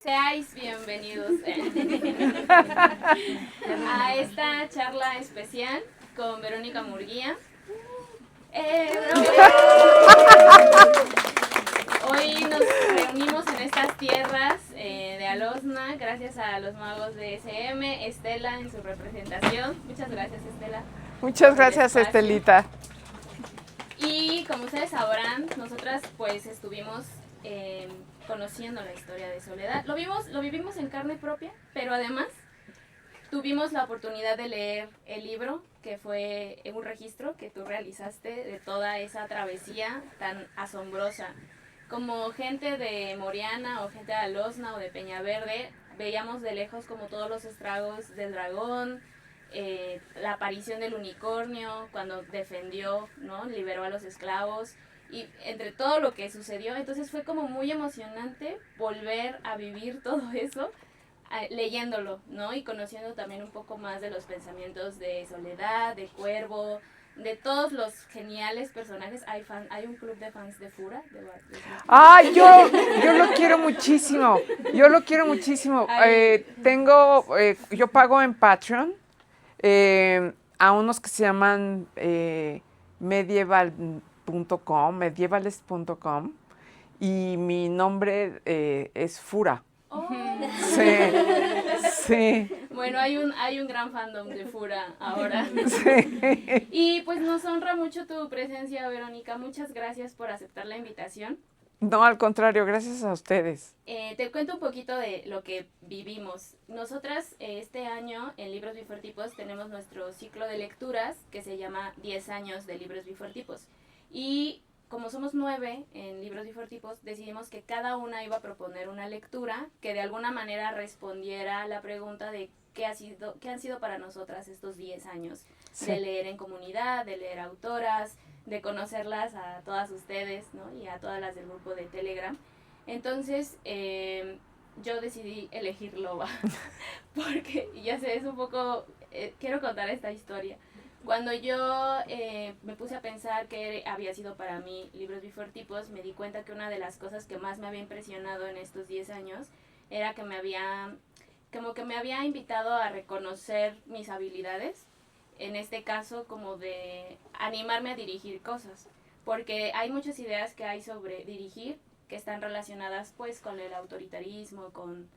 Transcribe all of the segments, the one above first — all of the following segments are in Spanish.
Seáis bienvenidos a esta charla especial con Verónica Murguía. Hoy nos reunimos en estas tierras de Alosna gracias a los magos de SM, Estela en su representación. Muchas gracias, Estela. Muchas gracias, Estelita. Y como ustedes sabrán, nosotras pues estuvimos conociendo la historia de Soledad. Lo vivimos en carne propia, pero además tuvimos la oportunidad de leer el libro, que fue un registro que tú realizaste de toda esa travesía tan asombrosa. Como gente de Moriana o gente de Alosna o de Peñaverde, veíamos de lejos como todos los estragos del dragón, la aparición del unicornio, cuando defendió, ¿no? Liberó a los esclavos, y entre todo lo que sucedió, entonces fue como muy emocionante volver a vivir todo eso leyéndolo, ¿no? Y conociendo también un poco más de los pensamientos de Soledad, de Cuervo, de todos los geniales personajes. Hay un club de fans de Fura. ¡Ay, yo lo quiero muchísimo! Yo lo quiero muchísimo. Yo pago en Patreon a unos que se llaman medievales.com y mi nombre es Fura. Oh. Sí. Bueno, hay un gran fandom de Fura ahora. Sí. Y pues nos honra mucho tu presencia, Verónica. Muchas gracias por aceptar la invitación. No, al contrario, gracias a ustedes. Te cuento un poquito de lo que vivimos. Nosotras este año en Libros Bifortipos tenemos nuestro ciclo de lecturas que se llama 10 años de Libros Bifortipos. Y como somos 9 en Libros Bifortipos, decidimos que cada una iba a proponer una lectura que de alguna manera respondiera a la pregunta de qué han sido para nosotras estos 10 años. Sí. De leer en comunidad, de leer autoras, de conocerlas a todas ustedes, ¿no? Y a todas las del grupo de Telegram. Entonces, yo decidí elegir Loba, porque ya sé, es un poco, quiero contar esta historia. Cuando yo me puse a pensar qué había sido para mí Libros Bifortipos, me di cuenta que una de las cosas que más me había impresionado en estos 10 años era que me había invitado a reconocer mis habilidades, en este caso como de animarme a dirigir cosas, porque hay muchas ideas que hay sobre dirigir que están relacionadas pues con el autoritarismo, con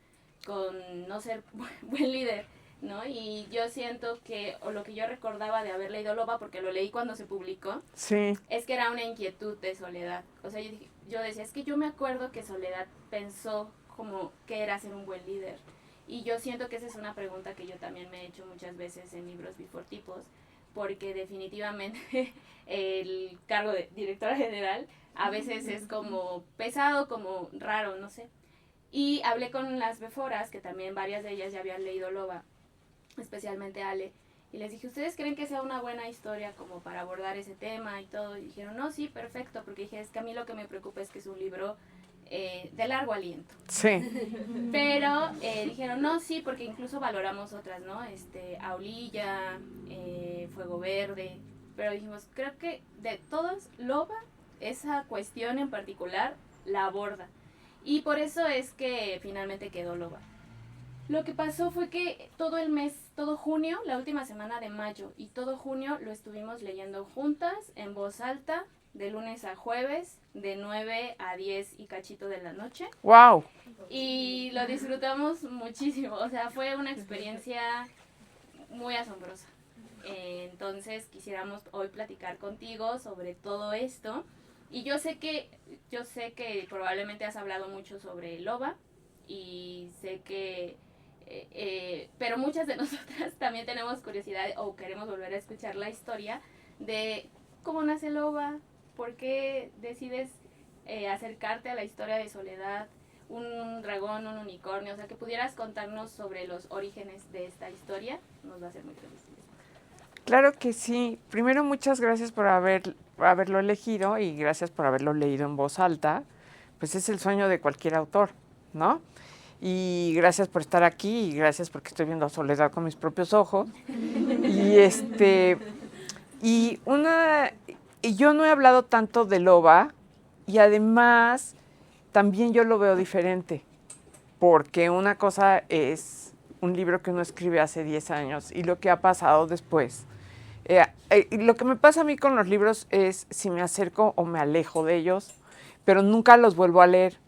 no ser buen líder, ¿no? Y yo siento que, o lo que yo recordaba de haber leído Loba, porque lo leí cuando se publicó, sí, es que era una inquietud de Soledad. O sea, yo decía, es que yo me acuerdo que Soledad pensó como que era ser un buen líder. Y yo siento que esa es una pregunta que yo también me he hecho muchas veces en Libros Bifortipos, porque definitivamente el cargo de directora general a veces es como pesado, como raro, no sé. Y hablé con las Beforas, que también varias de ellas ya habían leído Loba, especialmente Ale, y les dije, ¿ustedes creen que sea una buena historia como para abordar ese tema y todo? Y dijeron, no, sí, perfecto, porque dije, es que a mí lo que me preocupa es que es un libro de largo aliento. Sí. Pero dijeron, no, sí, porque incluso valoramos otras, ¿no? Aulilla, Fuego Verde, pero dijimos, creo que de todas, Loba, esa cuestión en particular, la aborda. Y por eso es que finalmente quedó Loba. Lo que pasó fue que todo el mes, todo junio, la última semana de mayo y todo junio lo estuvimos leyendo juntas, en voz alta, de lunes a jueves, de 9 a 10 y cachito de la noche. ¡Wow! Y lo disfrutamos muchísimo, o sea, fue una experiencia muy asombrosa. Entonces quisiéramos hoy platicar contigo sobre todo esto. Y yo sé que probablemente has hablado mucho sobre Loba y sé que pero muchas de nosotras también tenemos curiosidad o queremos volver a escuchar la historia de cómo nace Loba, por qué decides acercarte a la historia de Soledad, un dragón, un unicornio, o sea, que pudieras contarnos sobre los orígenes de esta historia, nos va a hacer muy felices. Claro que sí. Primero, muchas gracias por haberlo elegido y gracias por haberlo leído en voz alta. Pues es el sueño de cualquier autor, ¿no? Y gracias por estar aquí y gracias porque estoy viendo a Soledad con mis propios ojos. Y yo no he hablado tanto de Loba y además también yo lo veo diferente. porque una cosa es un libro que uno escribe hace 10 años y lo que ha pasado después. Lo que me pasa a mí con los libros es si me acerco o me alejo de ellos, pero nunca los vuelvo a leer.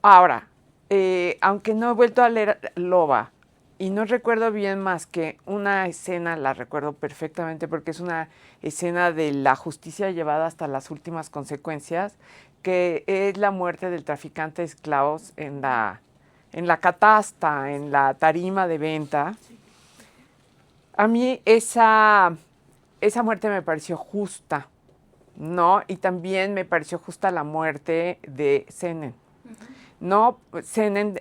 Ahora, aunque no he vuelto a leer Loba y no recuerdo bien más que una escena, la recuerdo perfectamente porque es una escena de la justicia llevada hasta las últimas consecuencias, que es la muerte del traficante de esclavos en la catasta, en la tarima de venta. A mí esa muerte me pareció justa, ¿no? Y también me pareció justa la muerte de Senen. No, Senen,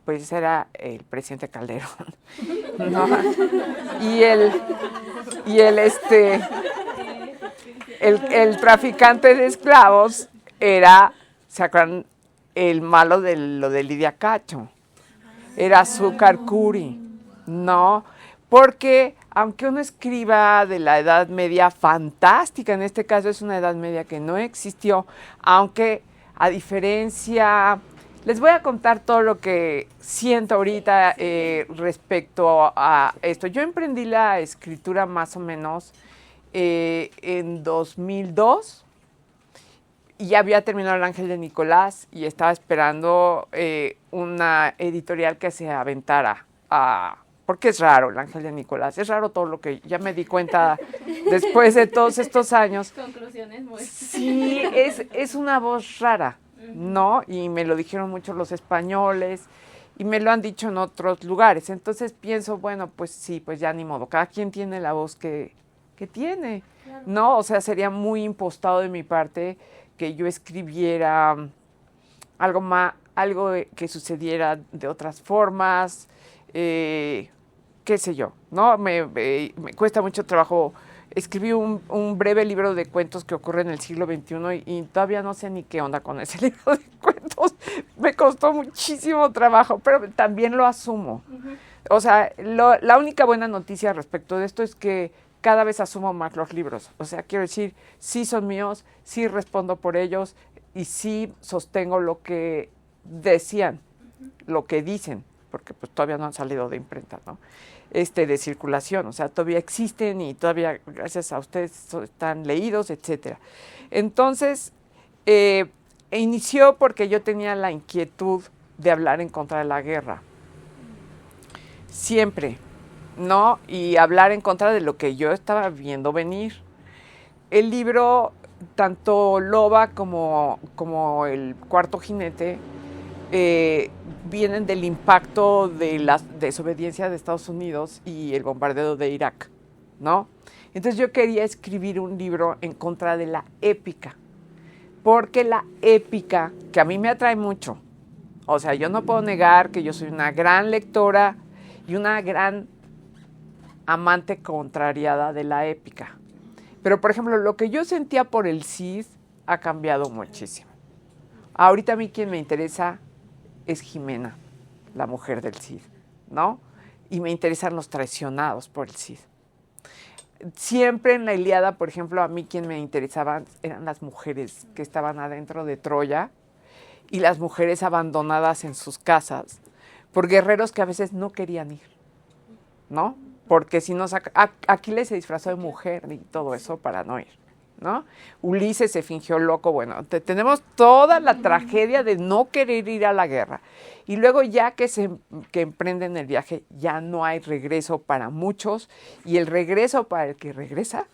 pues era el presidente Calderón, ¿no? El traficante de esclavos era, ¿se acuerdan? El malo de lo de Lidia Cacho. Era Azúcar Curi, ¿no? Porque aunque uno escriba de la Edad Media fantástica, en este caso es una Edad Media que no existió, aunque a diferencia... Les voy a contar todo lo que siento ahorita respecto a esto. Yo emprendí la escritura más o menos en 2002 y ya había terminado El Ángel de Nicolás y estaba esperando una editorial que se aventara porque es raro El Ángel de Nicolás, es raro todo lo que ya me di cuenta después de todos estos años. Conclusiones muy... Sí, es una voz rara, ¿no? Y me lo dijeron mucho los españoles y me lo han dicho en otros lugares. Entonces pienso, bueno, pues sí, pues ya ni modo, cada quien tiene la voz que tiene, claro. ¿No? O sea, sería muy impostado de mi parte que yo escribiera algo que sucediera de otras formas, qué sé yo, ¿no? Me cuesta mucho trabajo. Escribí un breve libro de cuentos que ocurre en el siglo XXI y todavía no sé ni qué onda con ese libro de cuentos. Me costó muchísimo trabajo, pero también lo asumo. O sea, la única buena noticia respecto de esto es que cada vez asumo más los libros. O sea, quiero decir, sí son míos, sí respondo por ellos y sí sostengo lo que decían, lo que dicen, porque pues todavía no han salido de imprenta, ¿no? De circulación, o sea, todavía existen y todavía, gracias a ustedes, están leídos, etcétera. Entonces, inició porque yo tenía la inquietud de hablar en contra de la guerra. Siempre, ¿no? Y hablar en contra de lo que yo estaba viendo venir. El libro, tanto Loba como El Cuarto Jinete, vienen del impacto de la desobediencia de Estados Unidos y el bombardeo de Irak, ¿no? Entonces yo quería escribir un libro en contra de la épica, porque la épica, que a mí me atrae mucho, o sea, yo no puedo negar que yo soy una gran lectora y una gran amante contrariada de la épica, pero por ejemplo, lo que yo sentía por el Cid ha cambiado muchísimo. Ahorita a mí quien me interesa es Jimena, la mujer del Cid, ¿no? Y me interesan los traicionados por el Cid. Siempre en la Ilíada, por ejemplo, a mí quien me interesaban eran las mujeres que estaban adentro de Troya y las mujeres abandonadas en sus casas por guerreros que a veces no querían ir, ¿no? Porque si no, Aquiles se disfrazó de mujer y todo eso para no ir, ¿no? Ulises se fingió loco. Bueno, tenemos toda la tragedia de no querer ir a la guerra. Y luego ya que emprenden el viaje, ya no hay regreso para muchos. Y el regreso para el que regresa,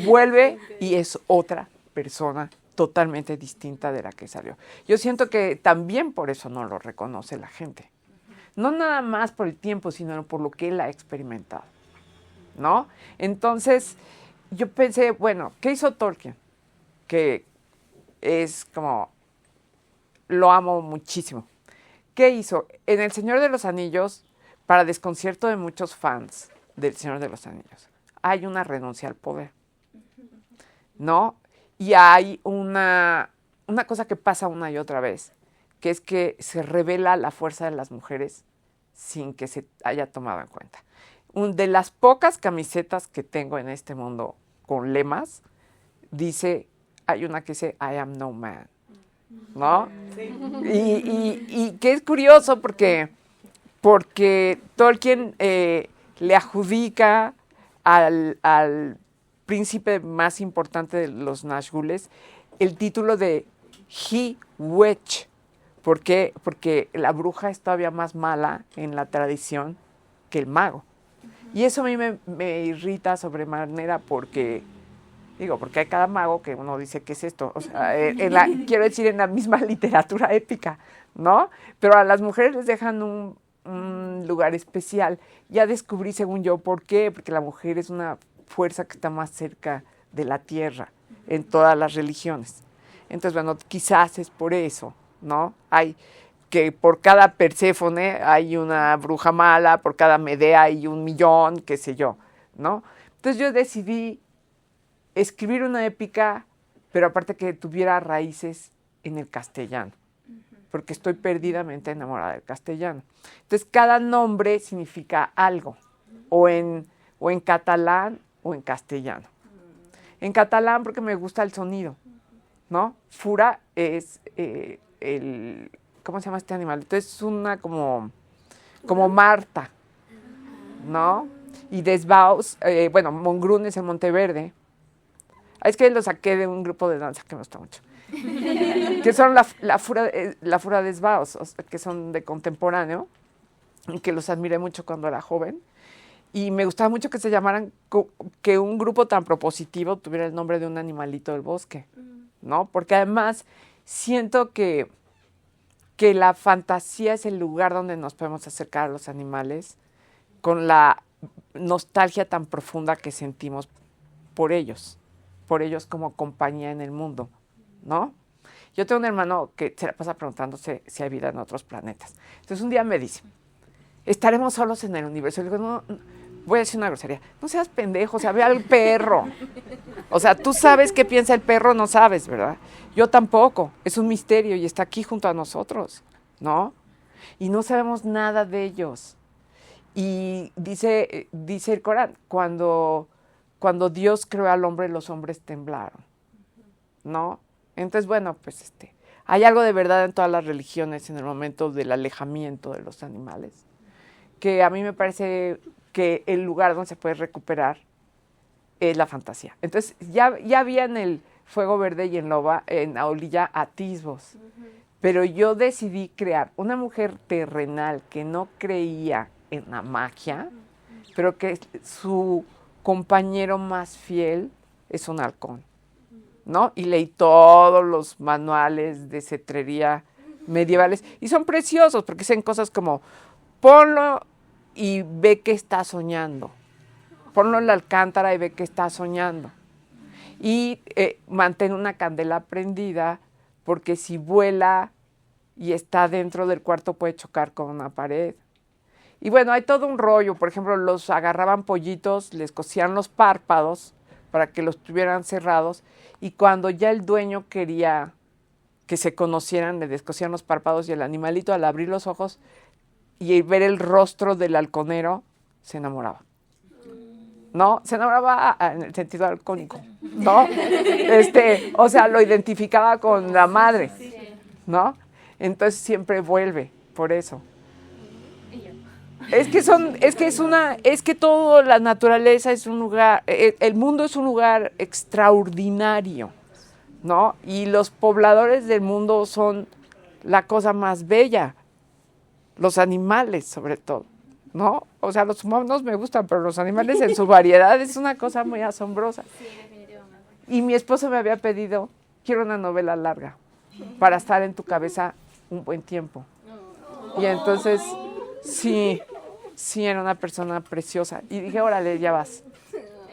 vuelve y es otra persona totalmente distinta de la que salió. Yo siento que también por eso no lo reconoce la gente. No nada más por el tiempo, sino por lo que él ha experimentado, ¿no? Entonces yo pensé, bueno, ¿qué hizo Tolkien? Que es como, lo amo muchísimo. ¿Qué hizo? En El Señor de los Anillos, para desconcierto de muchos fans del Señor de los Anillos, hay una renuncia al poder, ¿no? Y hay una cosa que pasa una y otra vez, que es que se revela la fuerza de las mujeres sin que se haya tomado en cuenta. De las pocas camisetas que tengo en este mundo con lemas, hay una que dice I am no man, ¿no? Sí. Y que es curioso porque Tolkien le adjudica al príncipe más importante de los Nazgûles el título de He-Witch. ¿Por qué? Porque la bruja es todavía más mala en la tradición que el mago. Y eso a mí me irrita sobremanera porque hay cada mago que uno dice, ¿qué es esto? O sea, quiero decir, en la misma literatura épica, ¿no? Pero a las mujeres les dejan un lugar especial. Ya descubrí, según yo, ¿por qué? Porque la mujer es una fuerza que está más cerca de la tierra en todas las religiones. Entonces, bueno, quizás es por eso, ¿no? Hay que por cada Perséfone hay una bruja mala, por cada Medea hay 1,000,000, qué sé yo, ¿no? Entonces yo decidí escribir una épica, pero aparte que tuviera raíces en el castellano, porque estoy perdidamente enamorada del castellano. Entonces cada nombre significa algo, o en catalán o en castellano. En catalán porque me gusta el sonido, ¿no? Fura es ¿cómo se llama este animal? Entonces es una como Marta, ¿no? Y Desvaos, Mongrún es el Monteverde. Es que lo saqué de un grupo de danza que me gusta mucho. Que son la Fura Desvaos, o sea, que son de contemporáneo, y que los admiré mucho cuando era joven. Y me gustaba mucho que se llamaran, que un grupo tan propositivo tuviera el nombre de un animalito del bosque, ¿no? Porque además siento que la fantasía es el lugar donde nos podemos acercar a los animales con la nostalgia tan profunda que sentimos por ellos como compañía en el mundo, ¿no? Yo tengo un hermano que se la pasa preguntándose si hay vida en otros planetas. Entonces un día me dice, ¿estaremos solos en el universo? Y le digo, no, voy a decir una grosería, no seas pendejo, o sea, ve al perro. O sea, tú sabes qué piensa el perro, no sabes, ¿verdad? Yo tampoco, es un misterio y está aquí junto a nosotros, ¿no? Y no sabemos nada de ellos. Y dice el Corán, cuando Dios creó al hombre, los hombres temblaron, ¿no? Entonces, bueno, pues hay algo de verdad en todas las religiones en el momento del alejamiento de los animales, que a mí me parece que el lugar donde se puede recuperar es la fantasía. Entonces, ya había en el Fuego Verde y en Aulilla atisbos, pero yo decidí crear una mujer terrenal que no creía en la magia, pero que su compañero más fiel es un halcón, ¿no? Y leí todos los manuales de cetrería medievales y son preciosos porque dicen cosas como ponlo y ve que está soñando, ponlo en la alcántara y ve que está soñando, y mantén una candela prendida porque si vuela y está dentro del cuarto puede chocar con una pared. Y bueno, hay todo un rollo. Por ejemplo, los agarraban pollitos, les cosían los párpados para que los tuvieran cerrados y cuando ya el dueño quería que se conocieran, le descosían los párpados y el animalito al abrir los ojos y ver el rostro del halconero se enamoraba. ¿No? Se enamoraba en el sentido halcónico, ¿no? O sea, lo identificaba con la madre, ¿no? Entonces siempre vuelve, por eso. Es que toda la naturaleza es un lugar, el mundo es un lugar extraordinario, ¿no? Y los pobladores del mundo son la cosa más bella, los animales sobre todo, ¿no? O sea, los humanos me gustan, pero los animales en su variedad es una cosa muy asombrosa. Sí, definitivamente. Y mi esposo me había pedido, quiero una novela larga para estar en tu cabeza un buen tiempo. Y entonces, sí, era una persona preciosa. Y dije, órale, ya vas.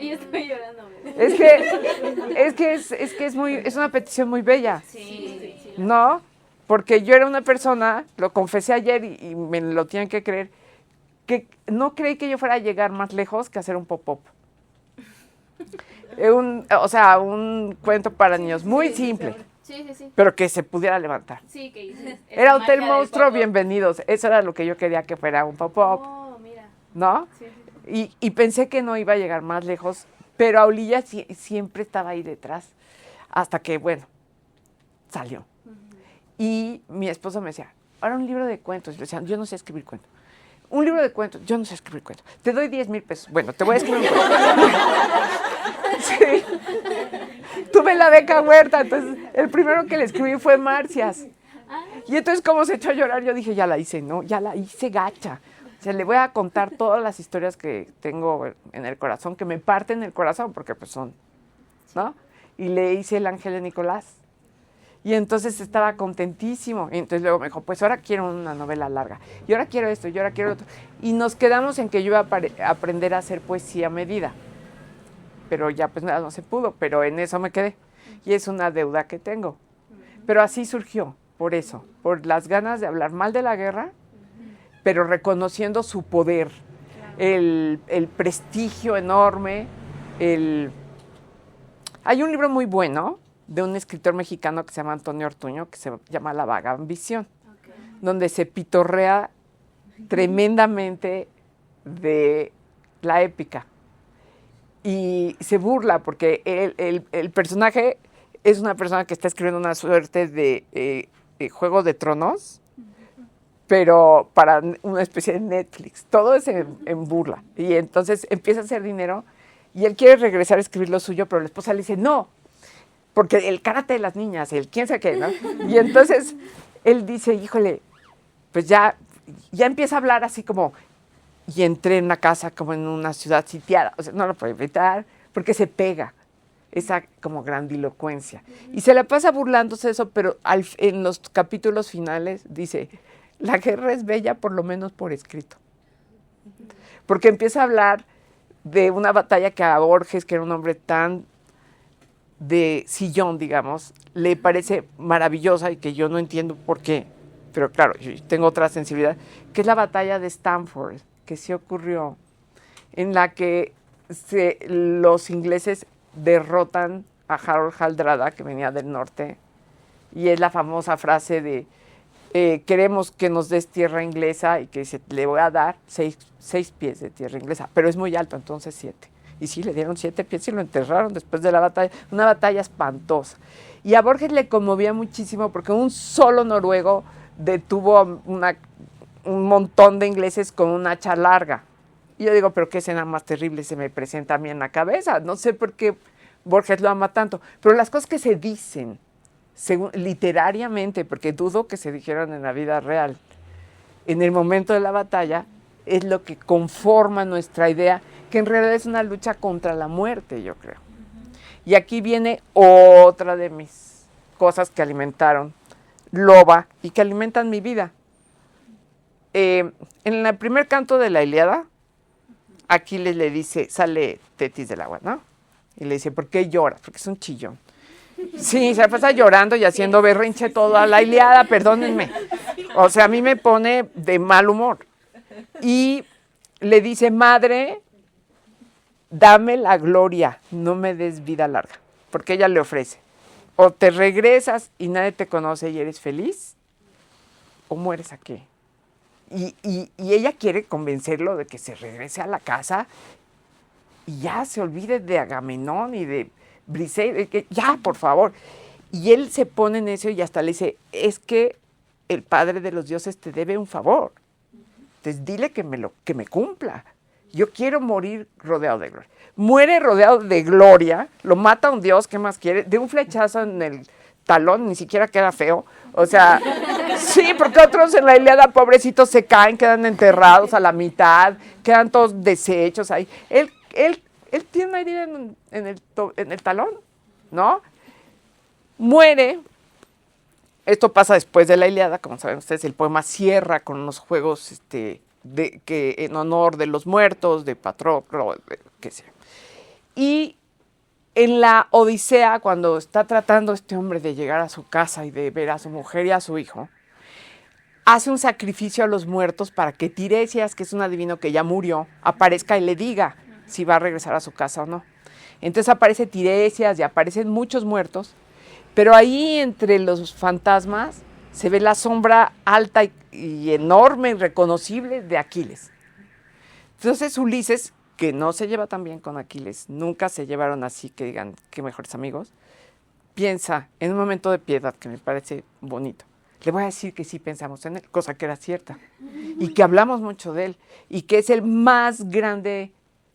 Yo estoy llorando. Es una petición muy bella. Sí. ¿No? Porque yo era una persona, lo confesé ayer y me lo tienen que creer, que no creí que yo fuera a llegar más lejos que hacer un pop-up. Un cuento para niños muy simple. Sí. Pero que se pudiera levantar. Sí, que dices. Era Hotel Monstruo, bienvenidos. Eso era lo que yo quería que fuera un pop-up. Oh, mira. ¿No? Sí. Y pensé que no iba a llegar más lejos, pero Aulilla siempre estaba ahí detrás. Hasta que, bueno, salió. Y mi esposo me decía, ahora un libro de cuentos. Y le decía, yo no sé escribir cuentos. Un libro de cuentos, yo no sé escribir cuentos. Te doy 10,000 pesos. Bueno, te voy a escribir un cuento. Sí. Tuve la beca Huerta, entonces el primero que le escribí fue Marcias. Y entonces, como se echó a llorar, yo dije, ya la hice, ¿no? Ya la hice gacha. O sea, le voy a contar todas las historias que tengo en el corazón, que me parten el corazón, porque pues son, ¿no? Y le hice El Ángel de Nicolás. Y entonces estaba contentísimo. Y entonces luego me dijo, pues ahora quiero una novela larga. Y ahora quiero esto, y ahora quiero otro. Y nos quedamos en que yo iba a aprender a hacer poesía a medida. Pero ya pues nada, no se pudo, pero en eso me quedé. Y es una deuda que tengo. Pero así surgió, por eso, por las ganas de hablar mal de la guerra, pero reconociendo su poder, el prestigio enorme. Hay un libro muy bueno de un escritor mexicano que se llama Antonio Ortuño, que se llama La vaga ambición, donde se pitorrea tremendamente de la épica. Y se burla porque el personaje es una persona que está escribiendo una suerte de Juego de Tronos, pero para una especie de Netflix. Todo es en burla. Y entonces empieza a hacer dinero y él quiere regresar a escribir lo suyo, pero la esposa le dice, no, porque el karate de las niñas, el quién sabe qué, ¿no? Y entonces él dice, híjole, pues ya empieza a hablar así como, y entré en una casa como en una ciudad sitiada. O sea, no lo puede evitar porque se pega esa como grandilocuencia. Y se la pasa burlándose de eso, pero en los capítulos finales dice, la guerra es bella por lo menos por escrito. Porque empieza a hablar de una batalla que a Borges, que era un hombre tan de sillón, digamos, le parece maravillosa y que yo no entiendo por qué. Pero claro, yo tengo otra sensibilidad, que es la batalla de Stamford, que sí ocurrió, en la que los ingleses derrotan a Harold Hardrada, que venía del norte, y es la famosa frase de queremos que nos des tierra inglesa, y que dice, le voy a dar 6 pies de tierra inglesa, pero es muy alto, entonces 7. Y sí, le dieron 7 pies y lo enterraron después de la batalla, una batalla espantosa. Y a Borges le conmovía muchísimo porque un solo noruego detuvo un montón de ingleses con un hacha larga. Y yo digo, pero qué escena más terrible se me presenta a mí en la cabeza. No sé por qué Borges lo ama tanto. Pero las cosas que se dicen, literariamente, porque dudo que se dijeran en la vida real, en el momento de la batalla, es lo que conforma nuestra idea, que en realidad es una lucha contra la muerte, yo creo. Y aquí viene otra de mis cosas que alimentaron Loba y que alimentan mi vida. En el primer canto de la Ilíada, Aquiles le dice, sale Tetis del agua, ¿no? Y le dice, ¿por qué lloras? Porque es un chillón. Sí, se pasa llorando y haciendo berrinche toda la Ilíada, perdónenme. O sea, a mí me pone de mal humor. Y le dice, madre, dame la gloria, no me des vida larga. Porque ella le ofrece, o te regresas y nadie te conoce y eres feliz, o mueres aquí. Y ella quiere convencerlo de que se regrese a la casa y ya se olvide de Agamenón y de Briseis, que ya, por favor. Y él se pone en eso y hasta le dice, es que el Padre de los dioses te debe un favor. Entonces dile que me cumpla. Yo quiero morir rodeado de gloria. Muere rodeado de gloria, lo mata un dios, ¿qué más quiere? De un flechazo en el talón, ni siquiera queda feo. O sea, sí, porque otros en la Ilíada, pobrecitos, se caen, quedan enterrados a la mitad, quedan todos deshechos ahí. Él tiene una herida en el talón, ¿no? Muere. Esto pasa después de la Ilíada, como saben ustedes, el poema cierra con unos juegos que en honor de los muertos, de Patroclo, qué sé. Y en la Odisea, cuando está tratando este hombre de llegar a su casa y de ver a su mujer y a su hijo, hace un sacrificio a los muertos para que Tiresias, que es un adivino que ya murió, aparezca y le diga si va a regresar a su casa o no. Entonces aparece Tiresias y aparecen muchos muertos, pero ahí entre los fantasmas se ve la sombra alta y enorme y reconocible de Aquiles. Entonces Ulises, que no se lleva tan bien con Aquiles, nunca se llevaron así que digan qué mejores amigos, piensa en un momento de piedad que me parece bonito. le voy a decir que sí pensamos en él, cosa que era cierta, y que hablamos mucho de él, y que es el más grande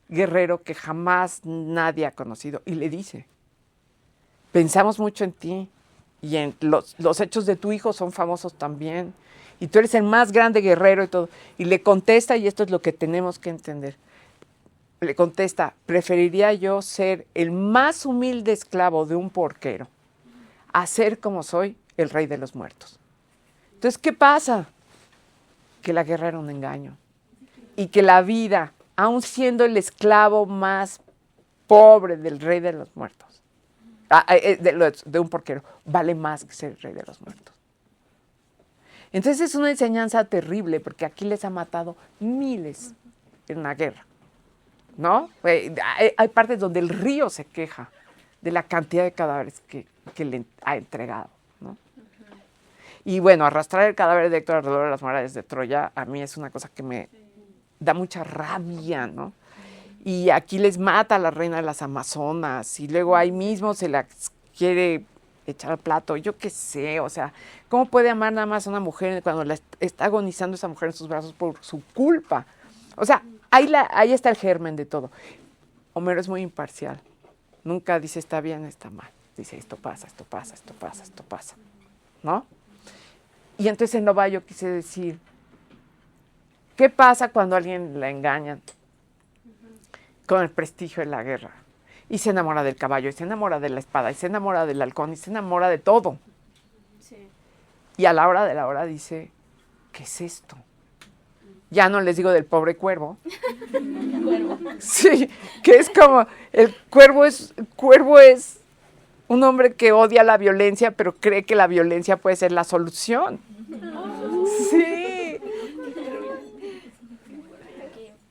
guerrero que jamás nadie ha conocido. Y le dice, pensamos mucho en ti, y en los hechos de tu hijo son famosos también, y tú eres el más grande guerrero y todo. Y le contesta, y esto es lo que tenemos que entender, le contesta, preferiría yo ser el más humilde esclavo de un porquero a ser como soy el rey de los muertos. Entonces, ¿qué pasa? Que la guerra era un engaño y que la vida, aun siendo el esclavo más pobre del rey de los muertos, de un porquero, vale más que ser el rey de los muertos. Entonces es una enseñanza terrible porque aquí les ha matado miles en una guerra, ¿no? Hay partes donde el río se queja de la cantidad de cadáveres que le ha entregado, ¿no? Y bueno, arrastrar el cadáver de Héctor alrededor de las murallas de Troya a mí es una cosa que me da mucha rabia, ¿no? Y aquí les mata a la reina de las Amazonas y luego ahí mismo se la quiere echar al plato, yo qué sé, o sea, ¿cómo puede amar nada más a una mujer cuando la está agonizando esa mujer en sus brazos por su culpa? O sea, ahí está el germen de todo. Homero es muy imparcial, nunca dice está bien, está mal, dice esto pasa, esto pasa, esto pasa, esto pasa, ¿no? Y entonces en Loba yo quise decir, ¿qué pasa cuando a alguien la engañan con el prestigio de la guerra? Y se enamora del caballo, y se enamora de la espada, y se enamora del halcón, y se enamora de todo. Sí. Y a la hora de la hora dice, ¿qué es esto? Ya no les digo del pobre cuervo. Sí, que es como, el cuervo es un hombre que odia la violencia, pero cree que la violencia puede ser la solución. Sí.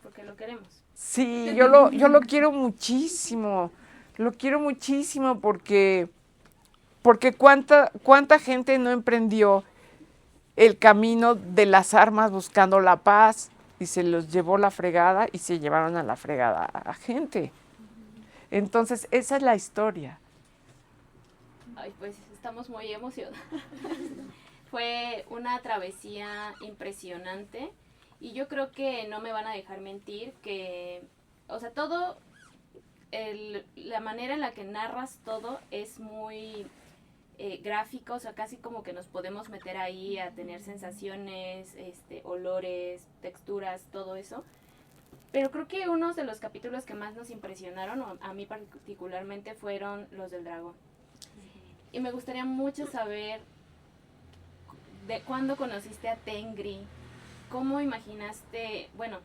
Porque lo queremos. Sí, yo lo quiero muchísimo. Lo quiero muchísimo porque cuánta gente no emprendió el camino de las armas buscando la paz y se los llevó la fregada y se llevaron a la fregada a gente. Entonces, esa es la historia. Ay, pues estamos muy emocionados. Fue una travesía impresionante y yo creo que no me van a dejar mentir que, o sea, todo, la manera en la que narras todo es muy gráfico, o sea, casi como que nos podemos meter ahí a tener sensaciones, olores, texturas, todo eso. Pero creo que uno de los capítulos que más nos impresionaron, o a mí particularmente, fueron los del dragón. Y me gustaría mucho saber de cuándo conociste a Tengri, cómo imaginaste, bueno,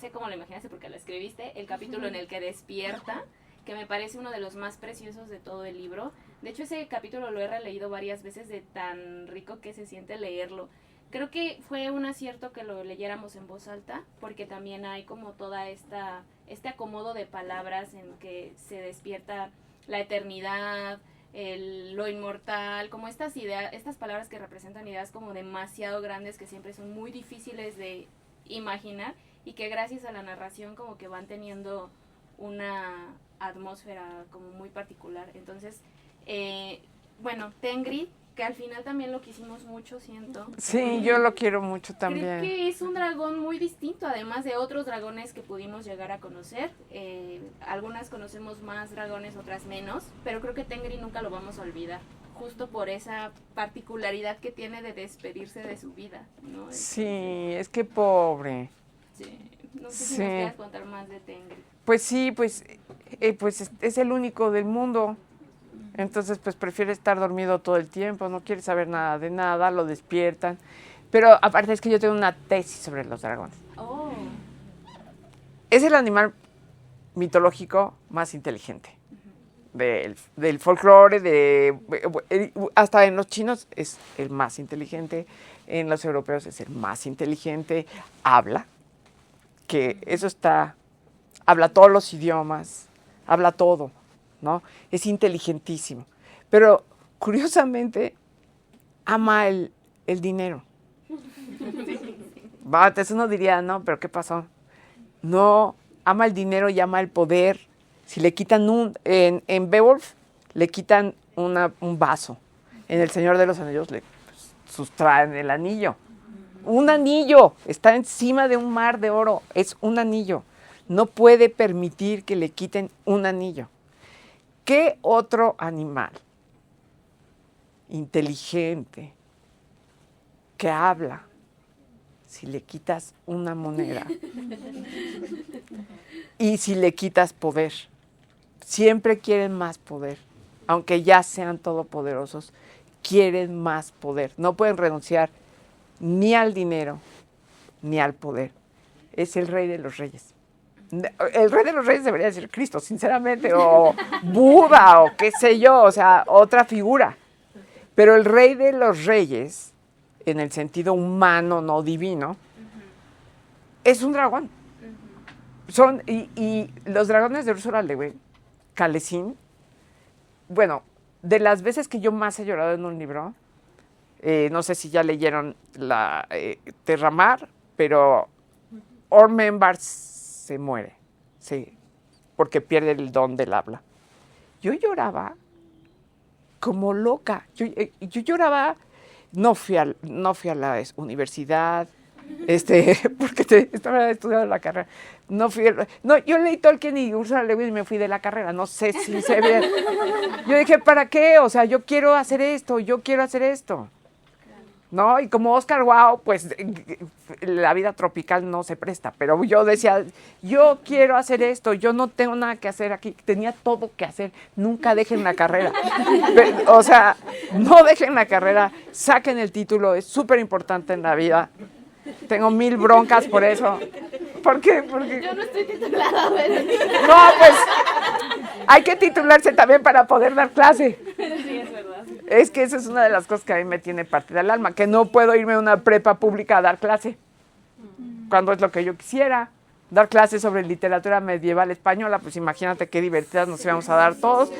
sé cómo lo imaginaste porque lo escribiste, el capítulo en el que despierta, que me parece uno de los más preciosos de todo el libro. De hecho, ese capítulo lo he releído varias veces de tan rico que se siente leerlo. Creo que fue un acierto que lo leyéramos en voz alta, porque también hay como toda este acomodo de palabras en que se despierta la eternidad, lo inmortal, como estas ideas, estas palabras que representan ideas como demasiado grandes que siempre son muy difíciles de imaginar y que gracias a la narración como que van teniendo una atmósfera como muy particular. Entonces, bueno, Tengri, que al final también lo quisimos mucho, siento. Sí, yo lo quiero mucho también. Creo que es un dragón muy distinto, además de otros dragones que pudimos llegar a conocer. Algunas conocemos más dragones, otras menos, pero creo que Tengri nunca lo vamos a olvidar, justo por esa particularidad que tiene de despedirse de su vida, ¿no? Sí, es que pobre. Sí, no sé si nos quieras contar más de Tengri. Pues sí, pues es el único del mundo. Entonces, pues prefiere estar dormido todo el tiempo, no quiere saber nada de nada, lo despiertan. Pero aparte es que yo tengo una tesis sobre los dragones. Oh. Es el animal mitológico más inteligente del folclore, hasta en los chinos es el más inteligente, en los europeos es el más inteligente, habla, que eso habla todos los idiomas, habla todo, ¿no? Es inteligentísimo. Pero, curiosamente, ama el dinero. Entonces uno diría, no, pero ¿qué pasó? No, ama el dinero y ama el poder. Si le quitan en Beowulf, le quitan un vaso. En El Señor de los Anillos sustraen el anillo. Un anillo, está encima de un mar de oro, es un anillo. No puede permitir que le quiten un anillo. ¿Qué otro animal inteligente que habla si le quitas una moneda y si le quitas poder? Siempre quieren más poder, aunque ya sean todopoderosos, quieren más poder. No pueden renunciar ni al dinero ni al poder. Es el rey de los reyes. El rey de los reyes debería decir Cristo, sinceramente, o Buda, o qué sé yo, o sea, otra figura. Pero el rey de los reyes, en el sentido humano, no divino, es un dragón. Y los dragones de Ursula Le Guin, Khaleesi, bueno, de las veces que yo más he llorado en un libro, no sé si ya leyeron la Terramar, pero Ormenbar se muere, sí, porque pierde el don del habla. Yo lloraba como loca. Yo lloraba, no fui a la universidad, porque estaba estudiando la carrera. Yo leí Tolkien y Ursula Le Guin y me fui de la carrera. No sé si sé bien. Yo dije, ¿para qué? O sea, yo quiero hacer esto. ¿No? Y como Oscar Wilde, pues la vida tropical no se presta, pero yo decía, yo quiero hacer esto, yo no tengo nada que hacer aquí, tenía todo que hacer, nunca dejen la carrera. O sea, no dejen la carrera, saquen el título, es súper importante en la vida. Tengo 1000 broncas por eso. ¿Por qué? Porque yo no estoy titulada. No, pues hay que titularse también para poder dar clase. Sí, es verdad. Es que esa es una de las cosas que a mí me tiene partida el alma, que no puedo irme a una prepa pública a dar clase, cuando es lo que yo quisiera. Dar clases sobre literatura medieval española, pues imagínate qué divertidas nos íbamos a dar todos.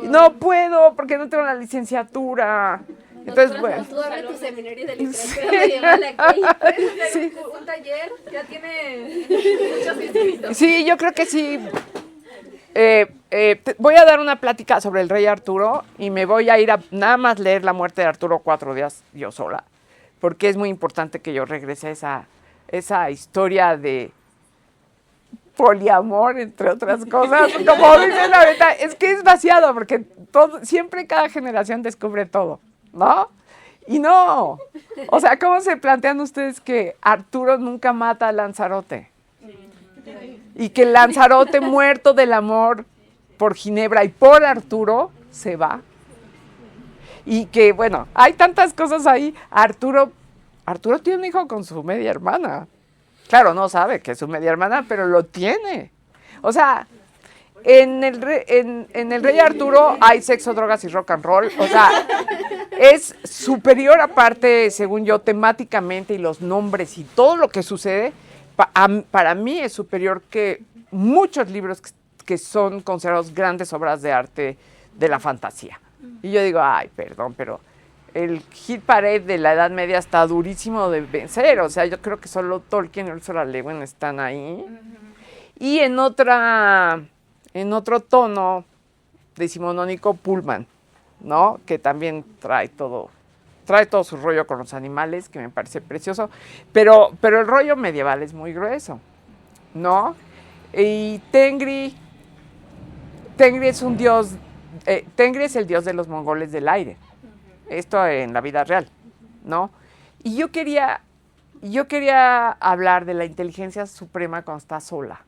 Y no puedo, porque no tengo la licenciatura. Entonces, bueno. Tú abres tu seminario de literatura medieval aquí. Sí. Un taller, ya tiene muchos inscritos. Sí, yo creo que sí. Voy a dar una plática sobre el rey Arturo y me voy a ir a nada más leer La muerte de Arturo 4 días yo sola, porque es muy importante que yo regrese a esa historia de poliamor, entre otras cosas. Como dicen ahorita, es que es vaciado, porque siempre cada generación descubre todo, ¿no? Y no. O sea, ¿cómo se plantean ustedes que Arturo nunca mata a Lanzarote? Y que Lanzarote, muerto del amor por Ginebra y por Arturo, se va. Y que, bueno, hay tantas cosas ahí. Arturo tiene un hijo con su media hermana. Claro, no sabe que es su media hermana, pero lo tiene. O sea, en el Rey Arturo hay sexo, drogas y rock and roll. O sea, es superior aparte, según yo, temáticamente y los nombres y todo lo que sucede. Para mí es superior que muchos libros que son considerados grandes obras de arte de la fantasía. Y yo digo, ay, perdón, pero el hit parade de la Edad Media está durísimo de vencer. O sea, yo creo que solo Tolkien y Ursula Le Guin están ahí. Y en otro tono decimonónico, Pullman, ¿no? Que también trae todo su rollo con los animales, que me parece precioso, pero el rollo medieval es muy grueso, ¿no? Y Tengri es un dios, Tengri es el dios de los mongoles del aire, esto en la vida real, ¿no? Y yo quería hablar de la inteligencia suprema cuando está sola,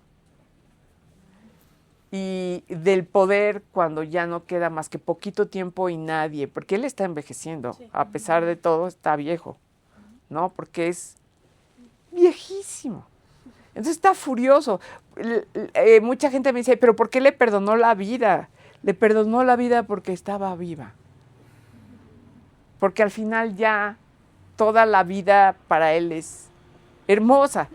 y del poder cuando ya no queda más que poquito tiempo y nadie, porque él está envejeciendo, sí. A pesar de todo está viejo, ¿no? Porque es viejísimo. Entonces está furioso. Mucha gente me dice, ¿pero por qué le perdonó la vida? Le perdonó la vida porque estaba viva. Porque al final ya toda la vida para él es hermosa.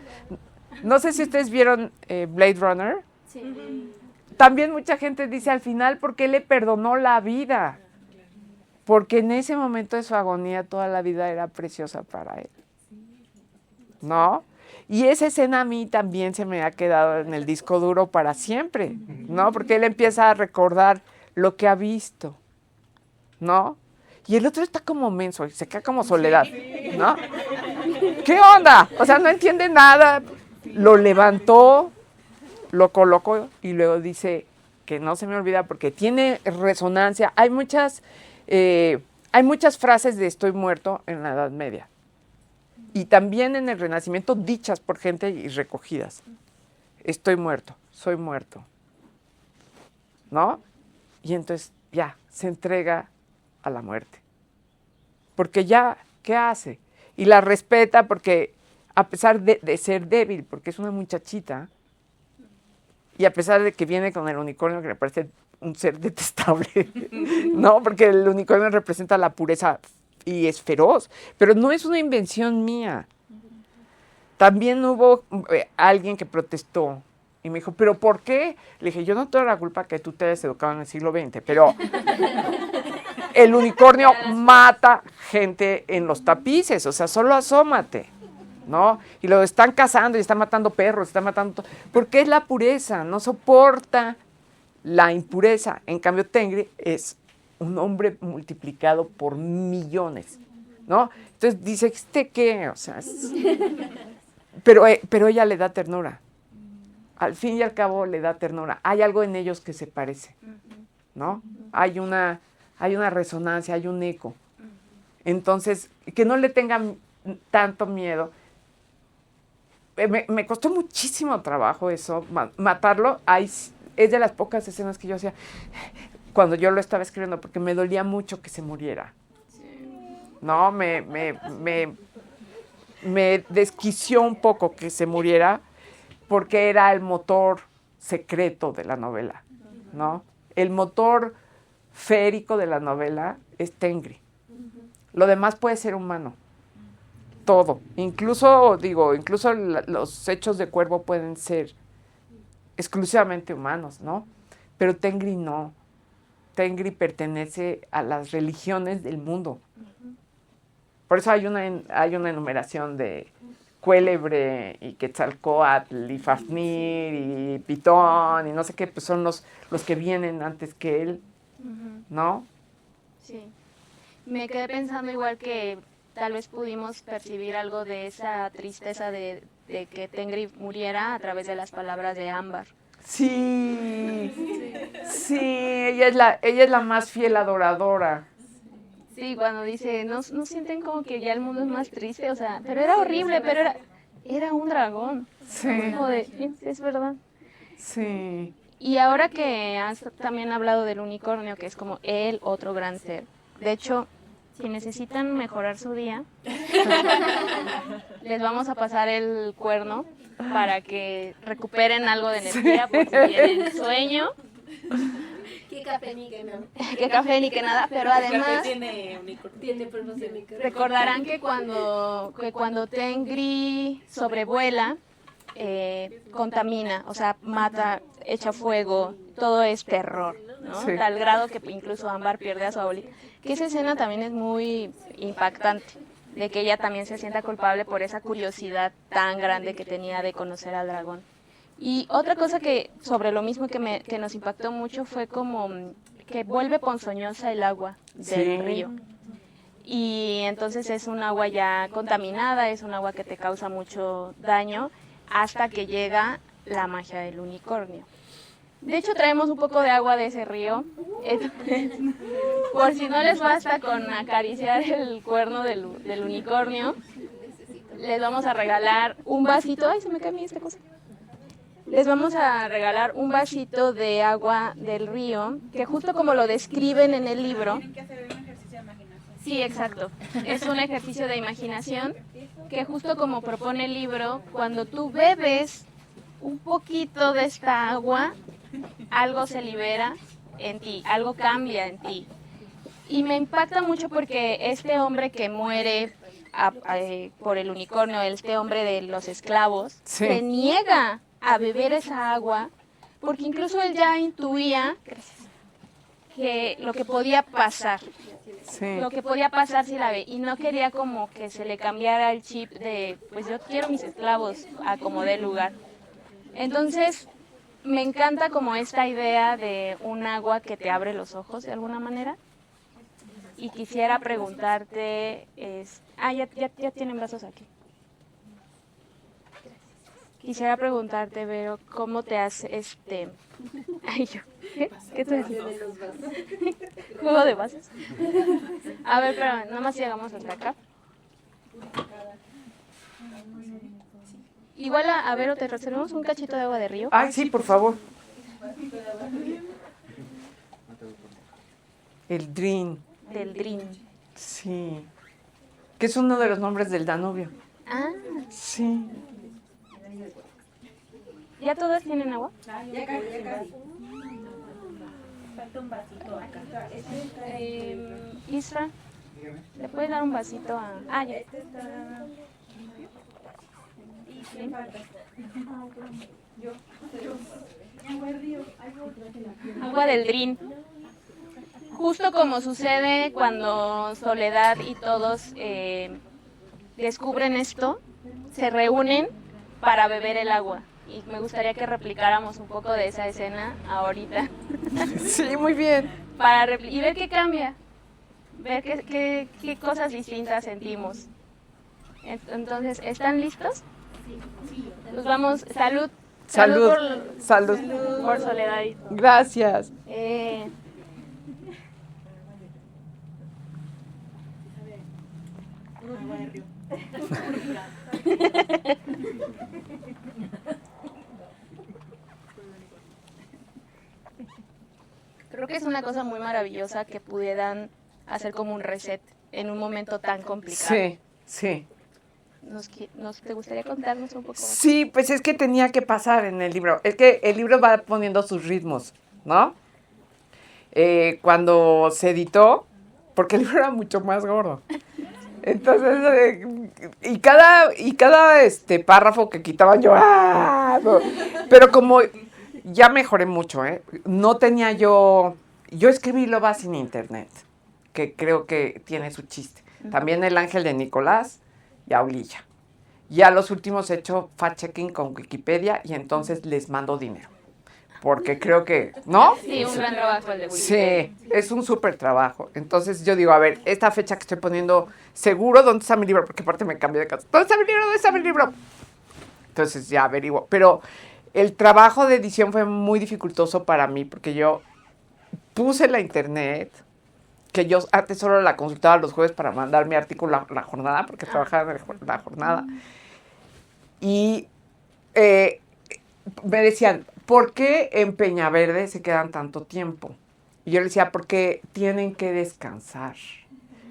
No sé si ustedes vieron Blade Runner. Sí. También mucha gente dice al final, ¿por qué le perdonó la vida? Porque en ese momento de su agonía toda la vida era preciosa para él, ¿no? Y esa escena a mí también se me ha quedado en el disco duro para siempre, ¿no? Porque él empieza a recordar lo que ha visto, ¿no? y el otro está como menso y se queda como Soledad, ¿no? ¿Qué onda? O sea, no entiende nada. Lo levantó, lo colocó y luego dice que no se me olvida porque tiene resonancia. Hay muchas frases de estoy muerto en la Edad Media y también en el Renacimiento dichas por gente y recogidas. Estoy muerto, soy muerto, ¿no? Y entonces ya se entrega a la muerte. Porque ya, ¿qué hace? Y la respeta porque a pesar de ser débil, porque es una muchachita, y a pesar de que viene con el unicornio que le parece un ser detestable, ¿no? Porque el unicornio representa la pureza y es feroz, pero no es una invención mía. También hubo alguien que protestó y me dijo, ¿pero por qué? Le dije, yo no tengo la culpa que tú te hayas educado en el siglo XX, pero el unicornio mata gente en los tapices, o sea, solo asómate, ¿no? Y lo están cazando y están matando perros, están matando... Porque es la pureza, no soporta la impureza. En cambio, Tengri es un hombre multiplicado por millones, ¿no? Entonces dice, ¿este qué? O sea, pero ella le da ternura. Al fin y al cabo le da ternura. Hay algo en ellos que se parece, ¿no? Hay una resonancia, hay un eco. Entonces, que no le tengan tanto miedo. Me costó muchísimo trabajo eso, matarlo. Es de las pocas escenas que yo hacía cuando yo lo estaba escribiendo, porque me dolía mucho que se muriera. No, me desquició un poco que se muriera, porque era el motor secreto de la novela, ¿no? El motor férico de la novela es Tengri. Lo demás puede ser humano. Todo. Incluso los hechos de Cuervo pueden ser exclusivamente humanos, ¿no? Pero Tengri no. Tengri pertenece a las religiones del mundo. Por eso hay una enumeración de Cuélebre y Quetzalcóatl y Fafnir y Pitón y no sé qué, pues son los que vienen antes que él, ¿no? Sí. Me quedé pensando igual que tal vez pudimos percibir algo de esa tristeza de que Tengri muriera a través de las palabras de Ámbar. Sí, ella es la más fiel adoradora. Sí, cuando dice, ¿no sienten como que ya el mundo es más triste? O sea, pero era horrible, pero era un dragón. Sí. Es verdad. Sí. Y ahora que has también hablado del unicornio, que es como el otro gran ser. De hecho, si necesitan mejorar su día, les vamos a pasar el cuerno para que recuperen algo de energía, porque tienen sueño. Qué café ni que nada. Qué café ni que nada, pero además Tiene polvos de unicornio. recordarán que cuando Tengri sobrevuela, contamina, o sea, mata, echa fuego, todo es terror, ¿no? Sí. Tal grado que incluso Ámbar pierde a su abuelita. Que esa escena también es muy impactante, de que ella también se sienta culpable por esa curiosidad tan grande que tenía de conocer al dragón. Y otra cosa que sobre lo mismo que nos impactó mucho fue como que vuelve ponzoñosa el agua del río. Y entonces es un agua ya contaminada, es un agua que te causa mucho daño hasta que llega la magia del unicornio. De hecho, traemos un poco de agua de ese río. Por si no les basta con acariciar el cuerno del unicornio, les vamos a regalar un vasito. Ay, se me cae a mí esta cosa. Les vamos a regalar un vasito de agua del río, que justo como lo describen en el libro. Tienen que hacer un ejercicio de imaginación. Sí, exacto. Es un ejercicio de imaginación que justo como propone el libro, cuando tú bebes un poquito de esta agua, algo se libera en ti, algo cambia en ti. Y me impacta mucho porque este hombre que muere por el unicornio, este hombre de los esclavos, Sí. se niega a beber esa agua porque incluso él ya intuía que lo que podía pasar. Sí. Lo que podía pasar si la ve, y no quería como que se le cambiara el chip de, pues yo quiero mis esclavos a como dé lugar. Entonces, me encanta como esta idea de un agua que te abre los ojos de alguna manera, y quisiera preguntarte, ya tienen vasos aquí. Quisiera preguntarte, Vero, ¿cómo te has ay, yo, ¿qué estoy haciendo? ¿Juego de vasos? A ver, pero nada más llegamos hasta acá. Igual a Vero, ¿te reservamos un cachito de agua de río? Ay, sí, por favor. El Drin. Del Drin. Sí. Que es uno de los nombres del Danubio. Ah, Sí. ¿ya todos tienen agua? Ya casi. Falta un vasito acá. Isra, ¿le puedes dar un vasito a...? Ah, ya. Este está... ¿Y quién falta? Agua del Drin. Justo como sucede cuando Soledad y todos descubren esto, se reúnen para beber el agua. Y me gustaría que replicáramos un poco de esa escena ahorita. Sí, muy bien. Y ver qué cambia. Ver qué cosas distintas sentimos. Entonces, ¿están listos? Sí. Pues vamos, salud. Salud. Salud por Soledad. Gracias. Creo que es una cosa muy maravillosa que pudieran hacer como un reset en un momento tan complicado. Sí, sí. ¿Te gustaría contarnos un poco más? Sí, pues es que tenía que pasar en el libro. Es que el libro va poniendo sus ritmos, ¿no? Cuando se editó, porque el libro era mucho más gordo. Entonces, y cada párrafo que quitaban yo, ¡ah! No. Pero como ya mejoré mucho, no tenía yo escribí Loba sin internet, que creo que tiene su chiste. También El Ángel de Nicolás y Aulilla. Ya los últimos he hecho fact-checking con Wikipedia y entonces les mando dinero. Porque creo que, ¿no? Sí, un gran trabajo el de Wikipedia. Sí, es un súper trabajo. Entonces yo digo, a ver, esta fecha que estoy poniendo, seguro, ¿dónde está mi libro? Porque aparte me cambié de casa. ¿Dónde está mi libro? ¿Dónde está mi libro? Entonces ya averiguo. Pero el trabajo de edición fue muy dificultoso para mí porque yo puse la internet, que yo antes solo la consultaba los jueves para mandar mi artículo a la jornada, porque trabajaba en la jornada. Y me decían, ¿por qué en Peñaverde se quedan tanto tiempo? Y yo les decía, porque tienen que descansar,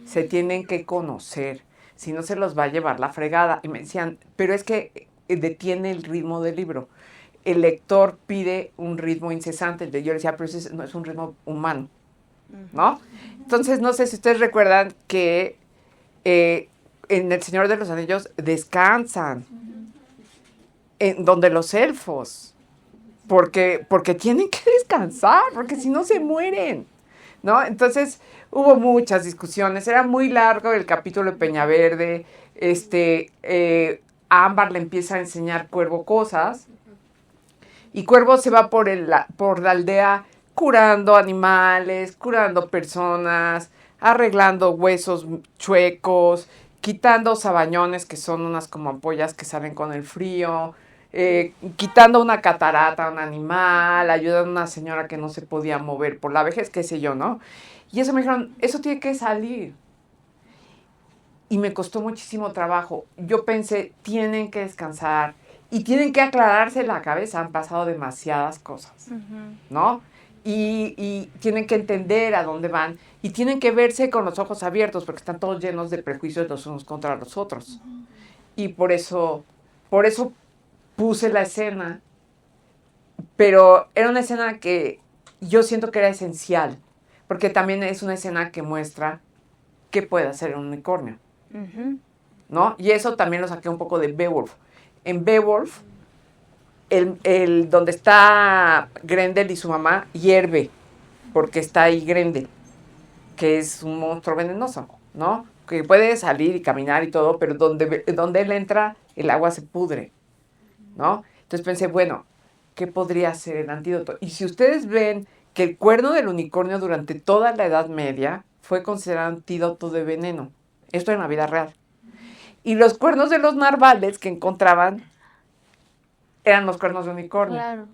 se tienen que conocer, si no se los va a llevar la fregada. Y me decían, pero es que detiene el ritmo del libro. El lector pide un ritmo incesante. Yo le decía, pero ese no es un ritmo humano, ¿no? Entonces, no sé si ustedes recuerdan que en El Señor de los Anillos descansan, en donde los elfos, porque tienen que descansar, porque si no se mueren, ¿no? Entonces, hubo muchas discusiones, era muy largo el capítulo de Peñaverde, a Ámbar le empieza a enseñar Cuervo cosas, y Cuervo se va por la aldea curando animales, curando personas, arreglando huesos chuecos, quitando sabañones, que son unas como ampollas que salen con el frío, quitando una catarata a un animal, ayudando a una señora que no se podía mover por la vejez, qué sé yo, ¿no? Y eso me dijeron, eso tiene que salir. Y me costó muchísimo trabajo. Yo pensé, tienen que descansar y tienen que aclararse la cabeza, han pasado demasiadas cosas, ¿no? Y tienen que entender a dónde van y tienen que verse con los ojos abiertos porque están todos llenos de prejuicios los unos contra los otros. Y por eso puse la escena, pero era una escena que yo siento que era esencial, porque también es una escena que muestra qué puede hacer un unicornio, ¿no? Y eso también lo saqué un poco de Beowulf. En Beowulf, el donde está Grendel y su mamá hierve, porque está ahí Grendel, que es un monstruo venenoso, ¿no? Que puede salir y caminar y todo, pero donde él entra, el agua se pudre, ¿no? Entonces pensé, bueno, ¿qué podría ser el antídoto? Y si ustedes ven que el cuerno del unicornio durante toda la Edad Media fue considerado antídoto de veneno. Esto en la vida real. Y los cuernos de los narvales que encontraban eran los cuernos de unicornio. Claro.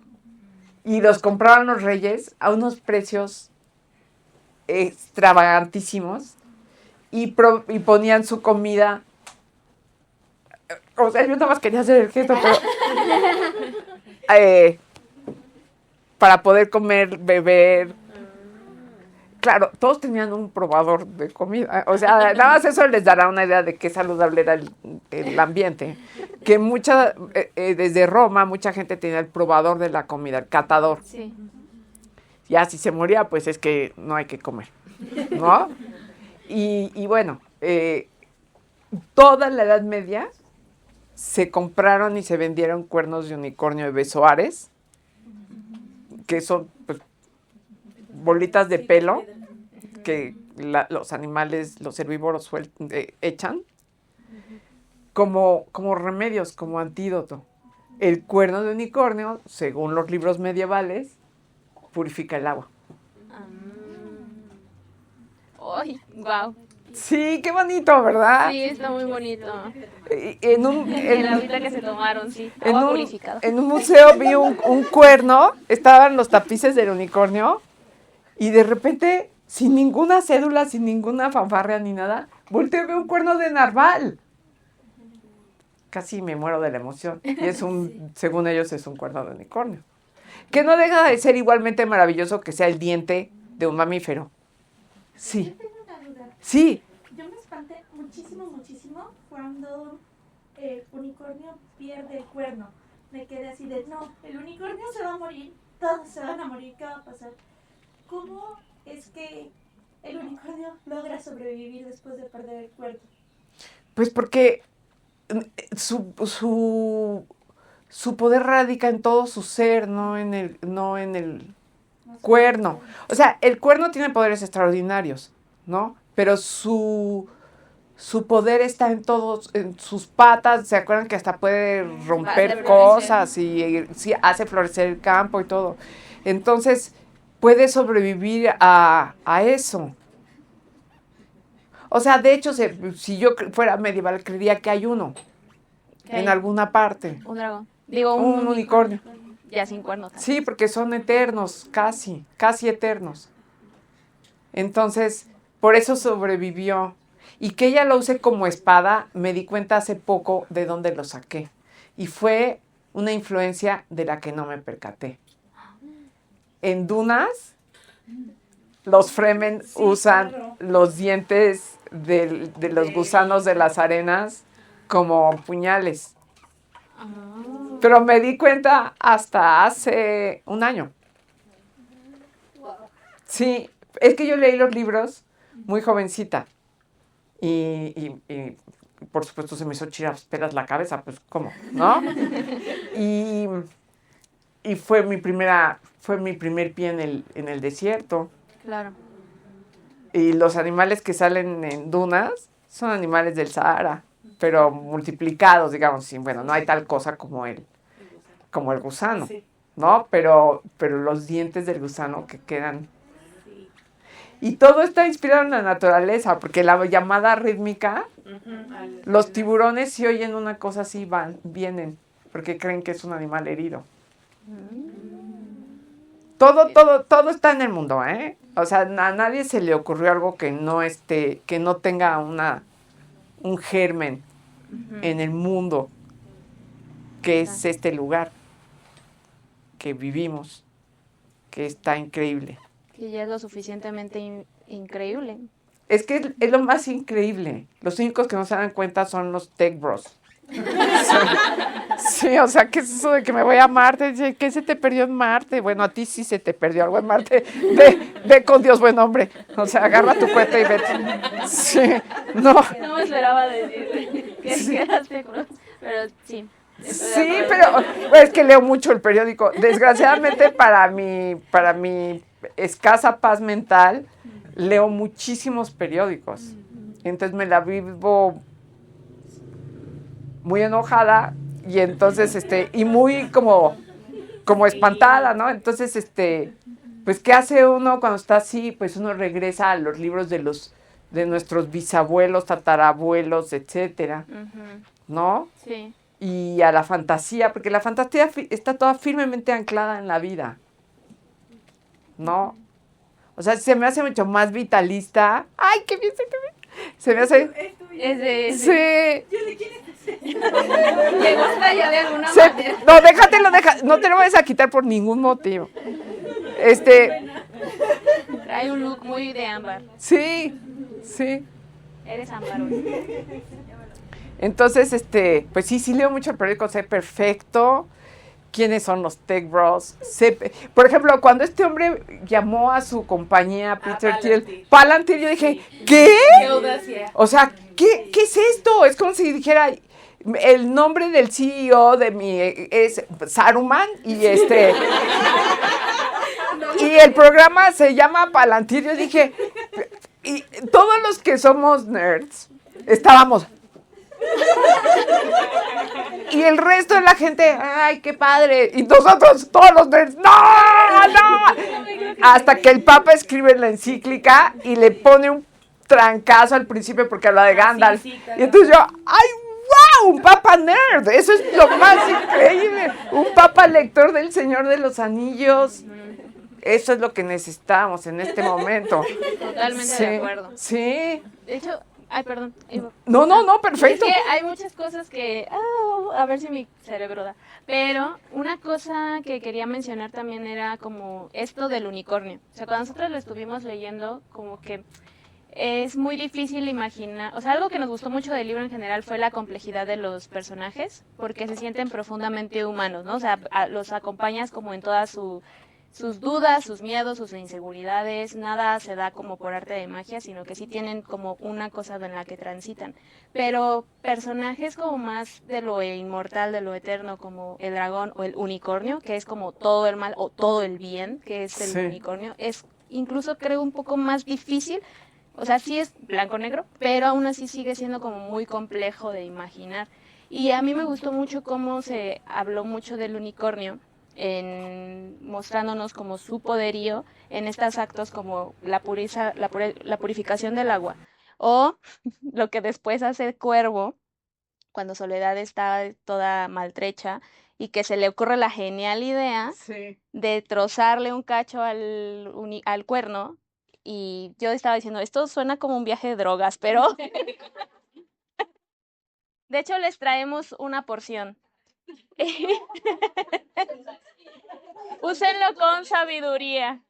Y los compraban los reyes a unos precios extravagantísimos y ponían su comida. O sea, yo nada más quería hacer el gesto, pero para poder comer, beber. Claro, todos tenían un probador de comida. O sea, nada más eso les dará una idea de qué saludable era el ambiente. Que desde Roma, mucha gente tenía el probador de la comida, el catador. Sí. Ya si se moría, pues es que no hay que comer, ¿no? Y bueno, toda la Edad Media se compraron y se vendieron cuernos de unicornio de besoares, que son pues, bolitas de pelo que los animales, los herbívoros echan como remedios, como antídoto. El cuerno de unicornio, según los libros medievales, purifica el agua. ¡Ay, wow! Sí, qué bonito, ¿verdad? Sí, está muy bonito. En la agüita que se tomaron, sí. Agua purificada. En un museo vi un cuerno, estaban los tapices del unicornio, y de repente, sin ninguna cédula, sin ninguna fanfarria ni nada, volteo y veo un cuerno de narval. Casi me muero de la emoción. Y según ellos, es un cuerno de unicornio. Que no deja de ser igualmente maravilloso que sea el diente de un mamífero. Sí. Yo tengo una duda. Sí. Yo me espanté muchísimo cuando el unicornio pierde el cuerno. Me quedé así de, no, el unicornio se va a morir, todos se van a morir, ¿qué va a pasar? ¿Cómo es que el unicornio logra sobrevivir después de perder el cuerno? Pues porque su poder radica en todo su ser, no en el cuerno. O sea, el cuerno tiene poderes extraordinarios, ¿no? Pero su poder está en todos, en sus patas. ¿Se acuerdan que hasta puede romper cosas y sí, hace florecer el campo y todo? Entonces, puede sobrevivir a eso. O sea, de hecho, si yo fuera medieval, creería que hay uno en alguna parte. Un dragón. Digo, un unicornio. Ya sin cuernos. Sí, porque son eternos, casi eternos. Entonces, por eso sobrevivió. Y que ella lo use como espada, me di cuenta hace poco de dónde lo saqué. Y fue una influencia de la que no me percaté. En Dunas, los Fremen usan los dientes de los gusanos de las arenas como puñales. Pero me di cuenta hasta hace un año. Sí, es que yo leí los libros muy jovencita. Y por supuesto se me hizo chirasperas la cabeza, pues ¿cómo? ¿No? Y fue mi primer pie en el desierto. Claro. Y los animales que salen en Dunas son animales del Sahara, pero multiplicados, digamos. Y bueno, no hay tal cosa como el gusano, ¿no? Pero los dientes del gusano que quedan. Y todo está inspirado en la naturaleza, porque la llamada rítmica, los tiburones si oyen una cosa así vienen, porque creen que es un animal herido. Todo está en el mundo, ¿eh? O sea, a nadie se le ocurrió algo que no tenga un germen en el mundo, que es este lugar que vivimos, que está increíble. Que ya es lo suficientemente increíble. Es que es lo más increíble. Los únicos que no se dan cuenta son los tech bros. Sí, o sea, ¿qué es eso de que me voy a Marte? ¿Qué se te perdió en Marte? Bueno, a ti sí se te perdió algo en Marte. Ve con Dios, buen hombre. O sea, agarra tu cohete y vete. Sí, no. No me esperaba decir que eras tech bros, pero sí. Sí, pero es que leo mucho el periódico. Desgraciadamente para mi escasa paz mental, leo muchísimos periódicos. Entonces me la vivo muy enojada y entonces y muy como espantada, ¿no? Entonces pues, ¿qué hace uno cuando está así? Pues uno regresa a los libros de nuestros bisabuelos, tatarabuelos, etcétera, Ujú. ¿no? Sí. Y a la fantasía, porque la fantasía está toda firmemente anclada en la vida, ¿no? O sea, se me hace mucho más vitalista. ¡Ay, qué bien se te ve! Se me hace... Es tuyo. Es de... Sí. Yo le quiero decir. ¿Te gusta ya de alguna Se- manera? no, déjatelo, no te lo vayas a quitar por ningún motivo. Trae un look muy de ámbar. Sí, sí. Eres ámbar hoy. Entonces, pues sí leo mucho el periódico, sé perfecto quiénes son los Tech Bros. Por ejemplo, cuando este hombre llamó a su compañía, Peter Thiel, Palantir, yo dije, ¿qué? Qué audacia. O sea, ¿qué es esto? Es como si dijera, el nombre del CEO de mi es Saruman y y el programa se llama Palantir. Yo dije, y todos los que somos nerds estábamos. Y el resto de la gente, ¡ay, qué padre! Y nosotros, todos los nerds, ¡no! Hasta que el Papa escribe la encíclica y le pone un trancazo al principio porque habla de Gandalf. sí, claro. Y entonces yo, ¡ay, wow! Un Papa nerd. Eso es lo más increíble. Un Papa lector del Señor de los Anillos. Eso es lo que necesitamos en este momento. Totalmente de acuerdo. Sí. De hecho, ay, perdón. No, perfecto. Es que hay muchas cosas que... a ver si mi cerebro da. Pero una cosa que quería mencionar también era como esto del unicornio. O sea, cuando nosotros lo estuvimos leyendo, como que es muy difícil imaginar... O sea, algo que nos gustó mucho del libro en general fue la complejidad de los personajes, porque se sienten profundamente humanos, ¿no? O sea, los acompañas como en todas sus dudas, sus miedos, sus inseguridades, nada se da como por arte de magia, sino que sí tienen como una cosa en la que transitan. Pero personajes como más de lo inmortal, de lo eterno, como el dragón o el unicornio, que es como todo el mal o todo el bien, que es el Sí. unicornio, es incluso creo un poco más difícil. O sea, sí es blanco-negro, pero aún así sigue siendo como muy complejo de imaginar. Y a mí me gustó mucho cómo se habló mucho del unicornio, mostrándonos como su poderío en estos actos como la purificación del agua. O lo que después hace el cuervo cuando Soledad está toda maltrecha y que se le ocurre la genial idea Sí. de trozarle un cacho al cuerno. Y yo estaba diciendo, esto suena como un viaje de drogas, pero de hecho les traemos una porción. Úsenlo con sabiduría.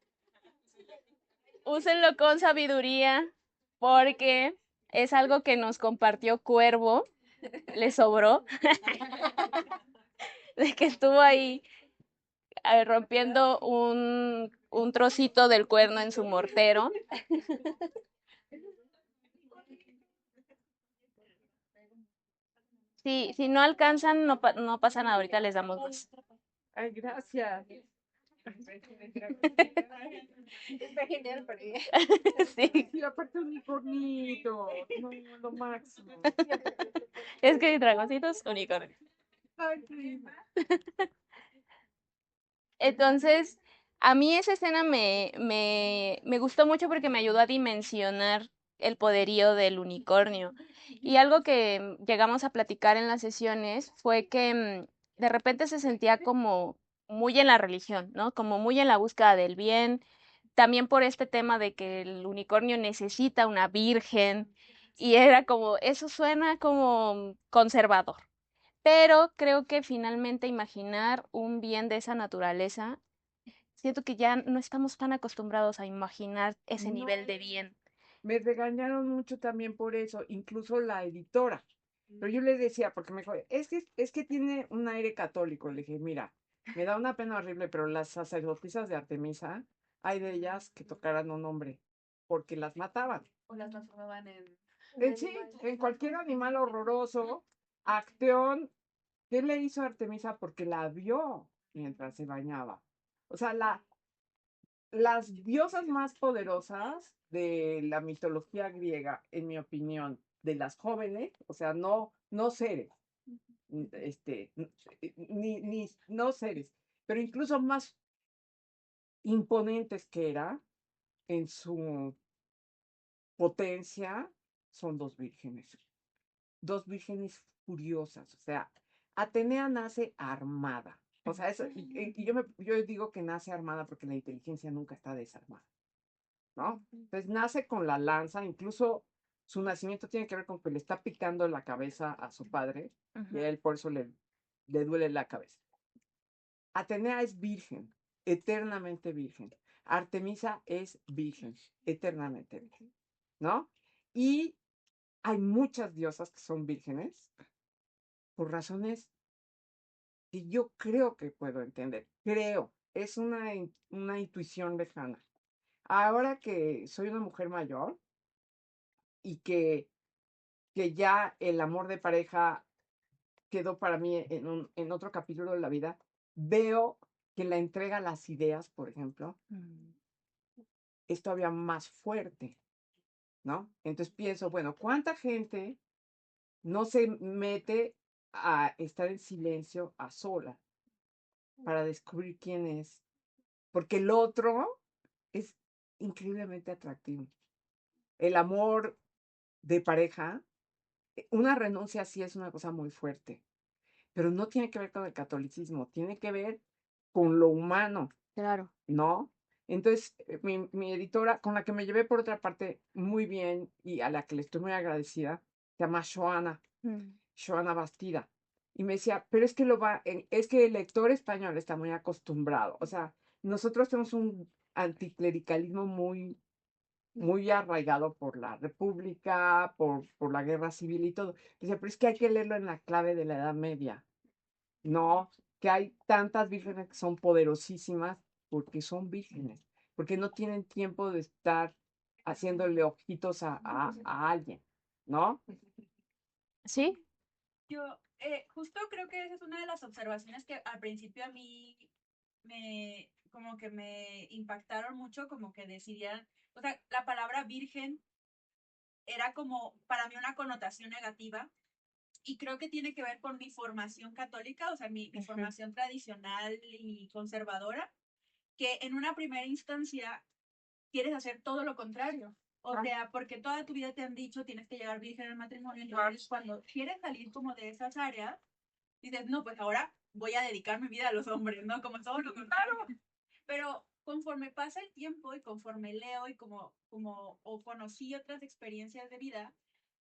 Úsenlo con sabiduría porque es algo que nos compartió Cuervo, le sobró, de que estuvo ahí rompiendo un trocito del cuerno en su mortero. Si no alcanzan, no pasa nada, ahorita les damos más. Ay, gracias. Sí, Sí, aparte unicornito. No, lo máximo. es que hay dragoncitos, unicornio. Ay, qué lindo. Entonces, a mí esa escena me gustó mucho porque me ayudó a dimensionar el poderío del unicornio. Y algo que llegamos a platicar en las sesiones fue que de repente se sentía como muy en la religión, ¿no? Como muy en la búsqueda del bien. También por este tema de que el unicornio necesita una virgen. Y era como, eso suena como conservador. Pero creo que finalmente imaginar un bien de esa naturaleza, siento que ya no estamos tan acostumbrados a imaginar ese nivel de bien. Me regañaron mucho también por eso, incluso la editora. Pero yo le decía, porque me dijo, es que tiene un aire católico. Le dije, mira, me da una pena horrible, pero las sacerdotisas de Artemisa, hay de ellas que tocaran un hombre, porque las mataban. O las transformaban en... Sí, en cualquier animal horroroso. Acteón, ¿qué le hizo a Artemisa? Porque la vio mientras se bañaba. O sea, las diosas más poderosas de la mitología griega, en mi opinión, de las jóvenes, o sea, no seres, no seres, pero incluso más imponentes que era en su potencia, son dos vírgenes furiosas, o sea, Atenea nace armada, o sea, y yo digo que nace armada porque la inteligencia nunca está desarmada, ¿no? Entonces nace con la lanza, incluso su nacimiento tiene que ver con que le está picando la cabeza a su padre, y a él por eso le duele la cabeza. Atenea es virgen, eternamente virgen. Artemisa es virgen, eternamente virgen, ¿no? Y hay muchas diosas que son vírgenes por razones que yo creo que puedo entender. Creo, es una intuición lejana. Ahora que soy una mujer mayor y que ya el amor de pareja quedó para mí en otro capítulo de la vida, veo que la entrega a las ideas, por ejemplo, es todavía más fuerte, ¿no? Entonces pienso, bueno, ¿cuánta gente no se mete a estar en silencio a sola para descubrir quién es? Porque el otro es increíblemente atractivo. El amor de pareja, una renuncia así es una cosa muy fuerte, pero no tiene que ver con el catolicismo, tiene que ver con lo humano, Claro. ¿no? Entonces, mi editora, con la que me llevé por otra parte muy bien y a la que le estoy muy agradecida, se llama Joana Bastida. Y me decía, pero es que es que el lector español está muy acostumbrado. O sea, nosotros tenemos un anticlericalismo muy arraigado por la República, por la Guerra Civil y todo. Decía, pero es que hay que leerlo en la clave de la Edad Media. No, que hay tantas vírgenes que son poderosísimas porque son vírgenes, porque no tienen tiempo de estar haciéndole ojitos a alguien, ¿no? ¿Sí? Yo justo creo que esa es una de las observaciones que al principio a mí como que me impactaron mucho, como que decidieran, o sea, la palabra virgen era como para mí una connotación negativa y creo que tiene que ver con mi formación católica, o sea, mi formación tradicional y conservadora, que en una primera instancia quieres hacer todo lo contrario. O sea, porque toda tu vida te han dicho tienes que llegar virgen al matrimonio, entonces cuando quieres salir como de esas áreas, dices, no, pues ahora voy a dedicar mi vida a los hombres, ¿no? Como todo lo contrario. Pero conforme pasa el tiempo y conforme leo y o conocí otras experiencias de vida,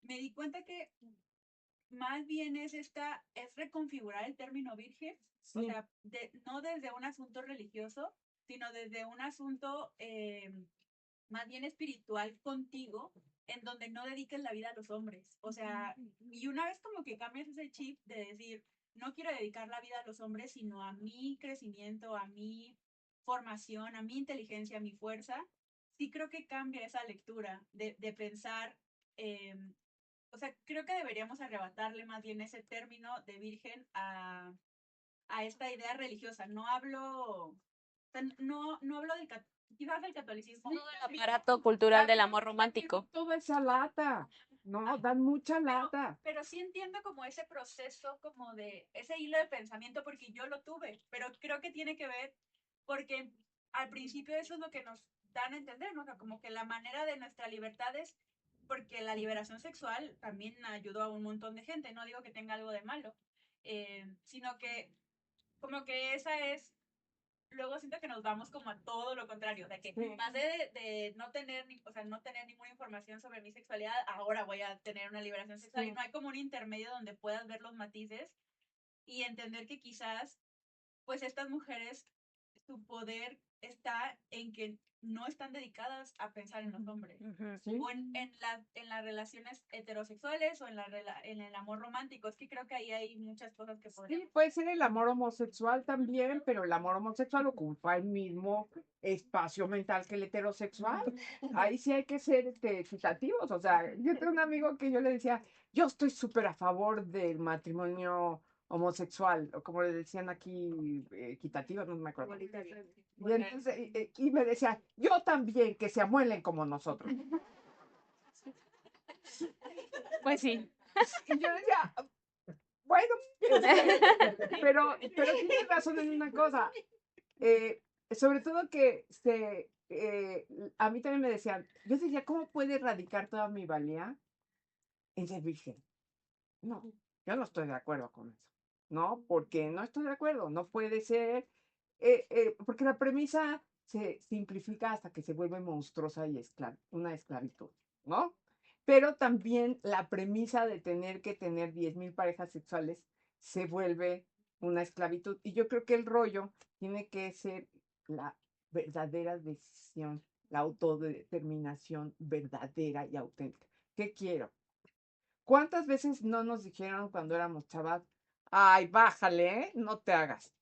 me di cuenta que más bien es reconfigurar el término virgen, Sí. o sea, no desde un asunto religioso, sino desde un asunto más bien espiritual contigo, en donde no dediques la vida a los hombres. O sea, y una vez como que cambias ese chip de decir, no quiero dedicar la vida a los hombres, sino a mi crecimiento, a mi formación, a mi inteligencia, a mi fuerza, sí creo que cambia esa lectura de pensar, o sea, creo que deberíamos arrebatarle más bien ese término de virgen a esta idea religiosa. No hablo, o sea, no hablo quizás del catolicismo. Todo el aparato cultural del amor romántico. Toda esa lata, ¿no? Dan mucha lata. Pero sí entiendo como ese proceso, como de ese hilo de pensamiento, porque yo lo tuve, pero creo que tiene que ver porque al principio eso es lo que nos dan a entender, ¿no? O sea, como que la manera de nuestra libertad es porque la liberación sexual también ayudó a un montón de gente, no digo que tenga algo de malo, sino que como que esa es, luego siento que nos vamos como a todo lo contrario, de que más de no tener, o sea, no tener ninguna información sobre mi sexualidad, ahora voy a tener una liberación sexual, y no hay como un intermedio donde puedas ver los matices y entender que quizás, pues estas mujeres, su poder está en que no están dedicadas a pensar en los hombres. Sí. O en las relaciones heterosexuales o en el amor romántico. Es que creo que ahí hay muchas cosas que podrían. Sí, puede ser el amor homosexual también, pero el amor homosexual ocupa el mismo espacio mental que el heterosexual. Ahí sí hay que ser equitativos. O sea, yo tengo un amigo que yo le decía, yo estoy súper a favor del matrimonio homosexual, o como le decían aquí, equitativo, no me acuerdo. Y, entonces, y me decía, yo también, que se amuelen como nosotros. Pues sí. Y yo decía, bueno, pero tienes razón en una cosa. sobre todo que a mí también me decían, yo decía, ¿cómo puede erradicar toda mi valía en ser virgen? No, yo no estoy de acuerdo con eso, ¿no? Porque no estoy de acuerdo, no puede ser, porque la premisa se simplifica hasta que se vuelve monstruosa y una esclavitud, ¿no? Pero también la premisa de tener que tener 10,000 parejas sexuales se vuelve una esclavitud. Y yo creo que el rollo tiene que ser la verdadera decisión, la autodeterminación verdadera y auténtica. ¿Qué quiero? ¿Cuántas veces no nos dijeron cuando éramos chavas, ay, bájale, no te hagas,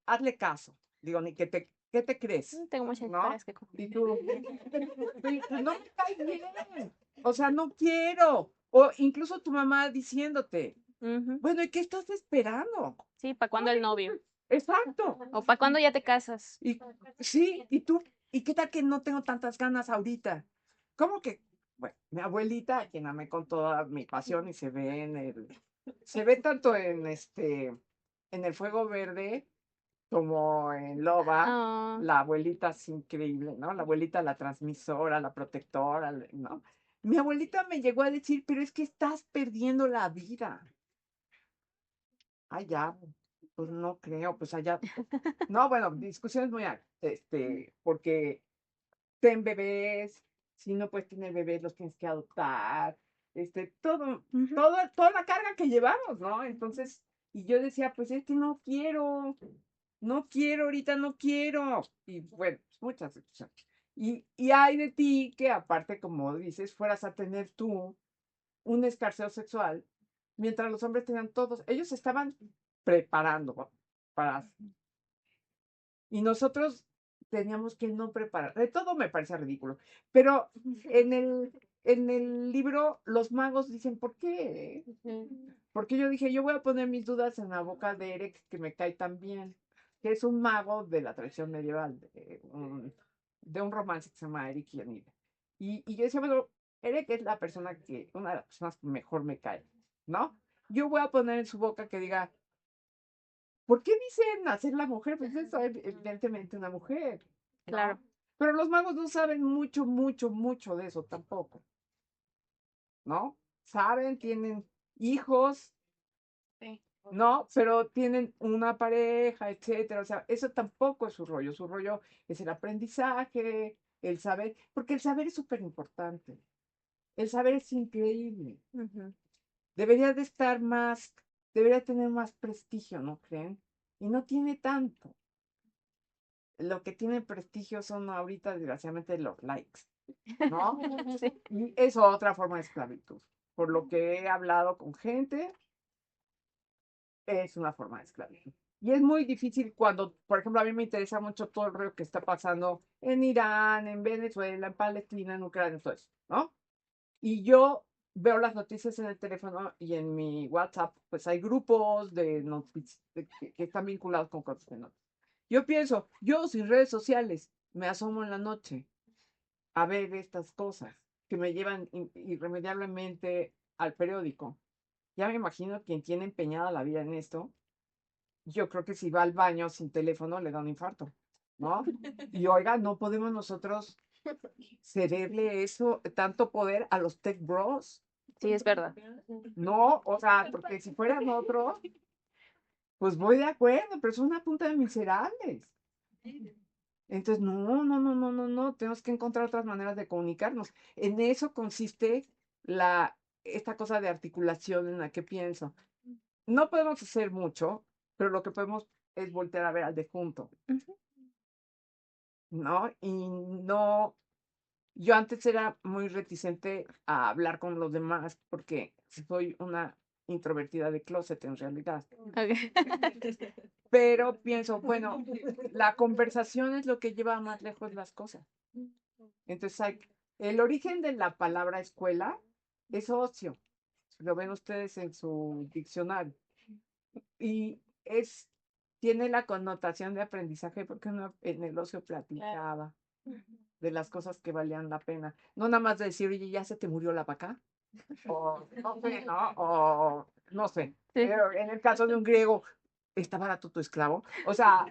hazle caso? Digo, ni que ¿qué te crees? Tengo muchas ¿No? historias que contar. Y tú, no me cae bien, o sea, no quiero. O incluso tu mamá diciéndote, Ujú. bueno, ¿y qué estás esperando? Sí, ¿para cuándo el novio? Exacto. ¿O para cuándo ya te casas? Y sí, y tú, ¿y qué tal que no tengo tantas ganas ahorita? ¿Cómo que? Bueno, mi abuelita, a quien amé con toda mi pasión y se ve tanto en el Fuego Verde como en Loba, Ah, la abuelita es increíble, ¿no? La abuelita, la transmisora, la protectora, ¿no? Mi abuelita me llegó a decir, pero es que estás perdiendo la vida. Ay, ya, pues no creo, pues allá. No, bueno, discusiones porque ten bebés, si no puedes tener bebés, los tienes que adoptar, ujú. toda la carga que llevamos, ¿no? Entonces, y yo decía, pues es que no quiero, ahorita no quiero. Y bueno, pues, muchas situaciones. Y hay de ti que aparte, como dices, fueras a tener tú un escarceo sexual, mientras los hombres tenían todos, ellos estaban preparando para y nosotros teníamos que no preparar. De todo me parece ridículo. Pero en el libro, los magos dicen, ¿por qué? Porque yo dije, yo voy a poner mis dudas en la boca de Eric, que me cae tan bien, que es un mago de la tradición medieval, de un romance que se llama Eric y Anida. Y yo decía, bueno, Eric es una de las personas que mejor me cae, ¿no? Yo voy a poner en su boca que diga, ¿por qué dicen nacer la mujer? Pues eso es evidentemente una mujer, ¿no? Claro. Pero los magos no saben mucho, mucho, mucho de eso tampoco, ¿no? Saben, tienen hijos, Sí. ¿no? Pero tienen una pareja, etcétera. O sea, eso tampoco es su rollo. Su rollo es el aprendizaje, el saber, porque el saber es súper importante. El saber es increíble. Ujú. Debería de estar más, debería tener más prestigio, ¿no creen? Y no tiene tanto. Lo que tiene prestigio son ahorita, desgraciadamente, los likes, ¿no? Sí. Y es otra forma de esclavitud. Por lo que he hablado con gente, es una forma de esclavitud. Y es muy difícil cuando, por ejemplo, a mí me interesa mucho todo el rollo que está pasando en Irán, en Venezuela, en Palestina, en Ucrania, todo eso, ¿no? Y yo veo las noticias en el teléfono y en mi WhatsApp, pues hay grupos de noticias que están vinculados con cosas de noticias. Yo pienso, yo sin redes sociales me asomo en la noche a ver estas cosas que me llevan irremediablemente al periódico. Ya me imagino quien tiene empeñada la vida en esto, yo creo que si va al baño sin teléfono le da un infarto, ¿no? Y oiga, no podemos nosotros cederle eso, tanto poder a los tech bros. Sí, es verdad. No, o sea, porque si fueran otros, pues voy de acuerdo, pero son una punta de miserables. Entonces, no, tenemos que encontrar otras maneras de comunicarnos. En eso consiste esta cosa de articulación en la que pienso. No podemos hacer mucho, pero lo que podemos es voltear a ver al de junto, Ujú. ¿no? Y no, yo antes era muy reticente a hablar con los demás porque soy una introvertida de closet en realidad. Ok. Pero pienso, bueno, la conversación es lo que lleva más lejos las cosas. Entonces, el origen de la palabra escuela es ocio. Lo ven ustedes en su diccionario. Y tiene la connotación de aprendizaje porque uno en el ocio platicaba de las cosas que valían la pena. No nada más de decir, oye, ya se te murió la vaca. O no sé, ¿no? O no sé. Sí. Pero en el caso de un griego, ¿está barato tu esclavo? O sea,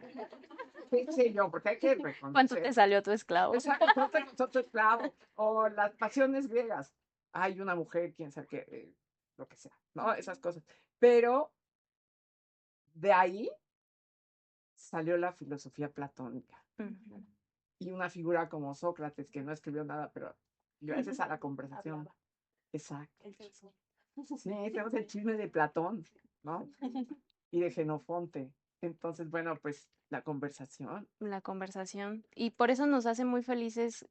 qué sé yo, porque hay que ¿Cuánto reconocer. te salió tu esclavo? Exacto, ¿cuánto costó tu esclavo? O las pasiones griegas. Hay una mujer, quién sabe qué, lo que sea, ¿no? Esas cosas. Pero de ahí salió la filosofía platónica. Ujú. Y una figura como Sócrates, que no escribió nada, pero gracias a la conversación. Exacto. Sí, tenemos el chisme de Platón, ¿no? Y de Xenofonte. Entonces, bueno, pues la conversación. La conversación. Y por eso nos hace muy felices.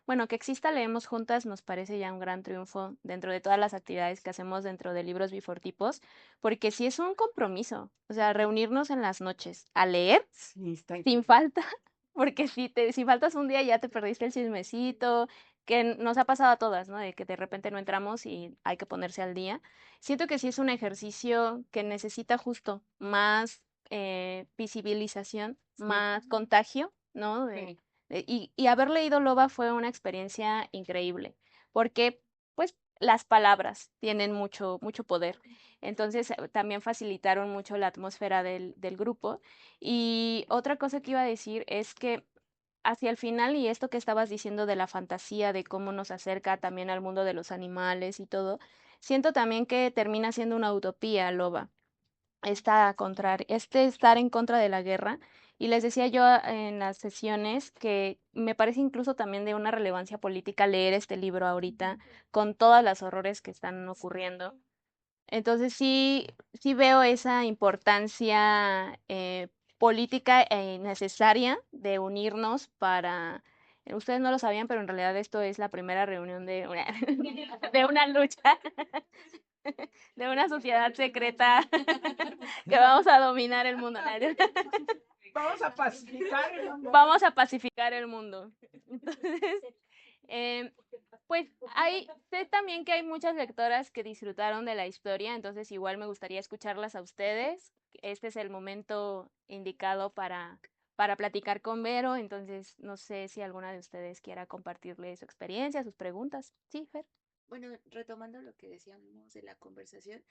Bueno, que exista Leemos Juntas nos parece ya un gran triunfo dentro de todas las actividades que hacemos dentro de Libros Bifortipos, porque sí es un compromiso. O sea, reunirnos en las noches a leer Sí, está sin falta, porque si faltas un día ya te perdiste el chismecito, que nos ha pasado a todas, ¿no? De que de repente no entramos y hay que ponerse al día. Siento que sí es un ejercicio que necesita justo más visibilización, Sí. más contagio, ¿no? Sí. Y haber leído Loba fue una experiencia increíble, porque pues las palabras tienen mucho, mucho poder. Entonces también facilitaron mucho la atmósfera del grupo. Y otra cosa que iba a decir es que hacia el final, y esto que estabas diciendo de la fantasía, de cómo nos acerca también al mundo de los animales y todo, siento también que termina siendo una utopía, Loba, este estar en contra de la guerra. Y les decía yo en las sesiones que me parece incluso también de una relevancia política leer este libro ahorita, con todas las horrores que están ocurriendo. Entonces sí veo esa importancia política e necesaria de unirnos para, ustedes no lo sabían, pero en realidad esto es la primera reunión de una, de una lucha, de una sociedad secreta que vamos a dominar el mundo. Vamos a pacificar el mundo. Vamos a pacificar el mundo. Entonces, eh, pues sé también que hay muchas lectoras que disfrutaron de la historia, entonces igual me gustaría escucharlas a ustedes. Este es el momento indicado para platicar con Vero, entonces no sé si alguna de ustedes quiera compartirle su experiencia, sus preguntas. Sí, Fer. Bueno, retomando lo que decíamos de la conversación,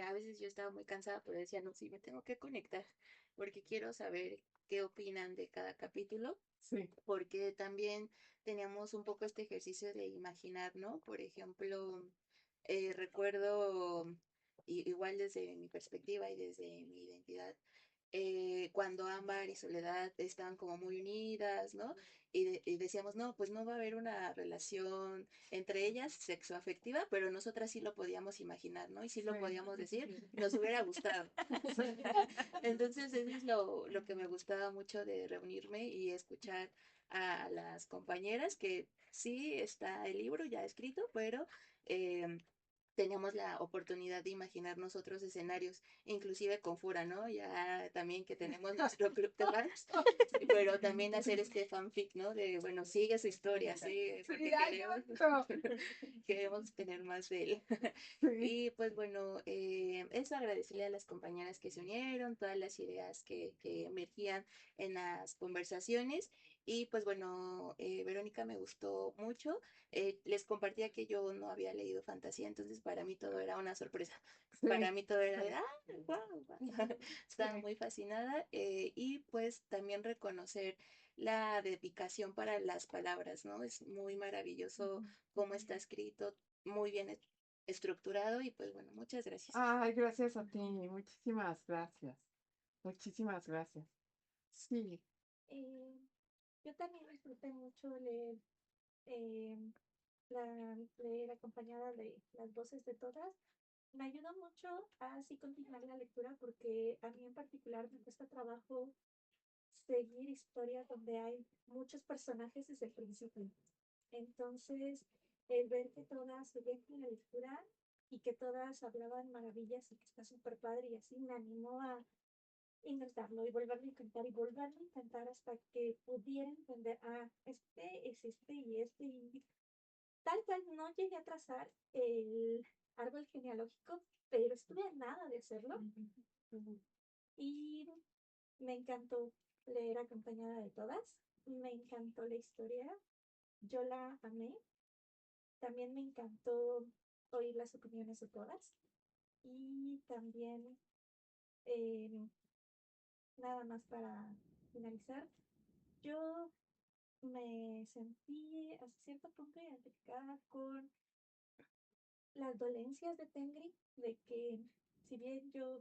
a veces yo estaba muy cansada, pero decía, no, sí, me tengo que conectar, porque quiero saber qué opinan de cada capítulo, Sí. porque también teníamos un poco este ejercicio de imaginar, ¿no? Por ejemplo, recuerdo, igual desde mi perspectiva y desde mi identidad, cuando Ámbar y Soledad estaban como muy unidas, ¿no? Y decíamos, no, pues no va a haber una relación entre ellas sexoafectiva, pero nosotras sí lo podíamos imaginar, ¿no? Y sí lo podíamos decir, nos hubiera gustado. Entonces, eso es lo que me gustaba mucho de reunirme y escuchar a las compañeras, que sí está el libro ya escrito, pero teníamos la oportunidad de imaginarnos otros escenarios, inclusive con Fura, ¿no? Ya también que tenemos nuestro club de fans, pero también hacer este fanfic, ¿no? De, bueno, sigue su historia, sí, porque queremos tener más de él. Y pues bueno, eso, agradecerle a las compañeras que se unieron, todas las ideas que emergían en las conversaciones. Y pues bueno, Verónica me gustó mucho. Les compartía que yo no había leído fantasía, entonces para mí todo era una sorpresa. Sí. Para mí todo era de, wow, estaba muy fascinada. Y pues también reconocer la dedicación para las palabras, ¿no? Es muy maravilloso cómo está escrito, muy bien estructurado, y pues bueno, muchas gracias. Ay, gracias a ti. Muchísimas gracias. Muchísimas gracias. Sí. Yo también disfruté mucho eh, leer acompañada de las voces de todas. Me ayudó mucho a así continuar la lectura porque a mí en particular me cuesta trabajo seguir historias donde hay muchos personajes desde el principio. Entonces, el ver que todas seguían con la lectura y que todas hablaban maravillas y que está súper padre y así me animó a intentarlo y volverlo a intentar y volverlo a intentar hasta que pudiera entender, este es este y este y tal cual no llegué a trazar el árbol genealógico, pero estuve a nada de hacerlo. Y me encantó leer acompañada de todas. Me encantó la historia. Yo la amé. También me encantó oír las opiniones de todas. Y también, nada más para finalizar, yo me sentí hasta cierto punto identificada con las dolencias de Tengri, de que si bien yo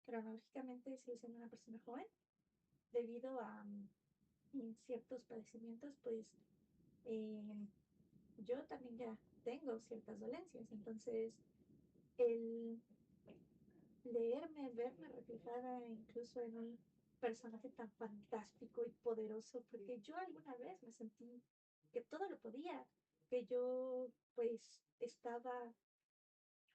cronológicamente sigo siendo una persona joven, debido a ciertos padecimientos, pues eh, yo también ya tengo ciertas dolencias. Entonces, el leerme, verme reflejada incluso en un personaje tan fantástico y poderoso, porque yo alguna vez me sentí que todo lo podía, que yo pues estaba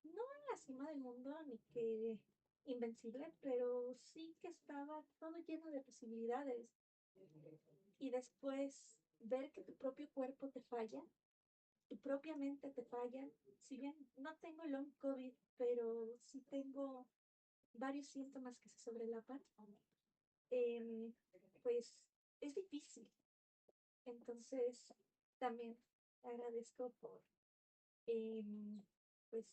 no en la cima del mundo ni que invencible, pero sí que estaba todo lleno de posibilidades. Y después ver que tu propio cuerpo te falla, tu propia mente te falla. Si bien no tengo long COVID, pero sí tengo varios síntomas que se sobrelapan, em, pues es difícil. Entonces, también agradezco por em, pues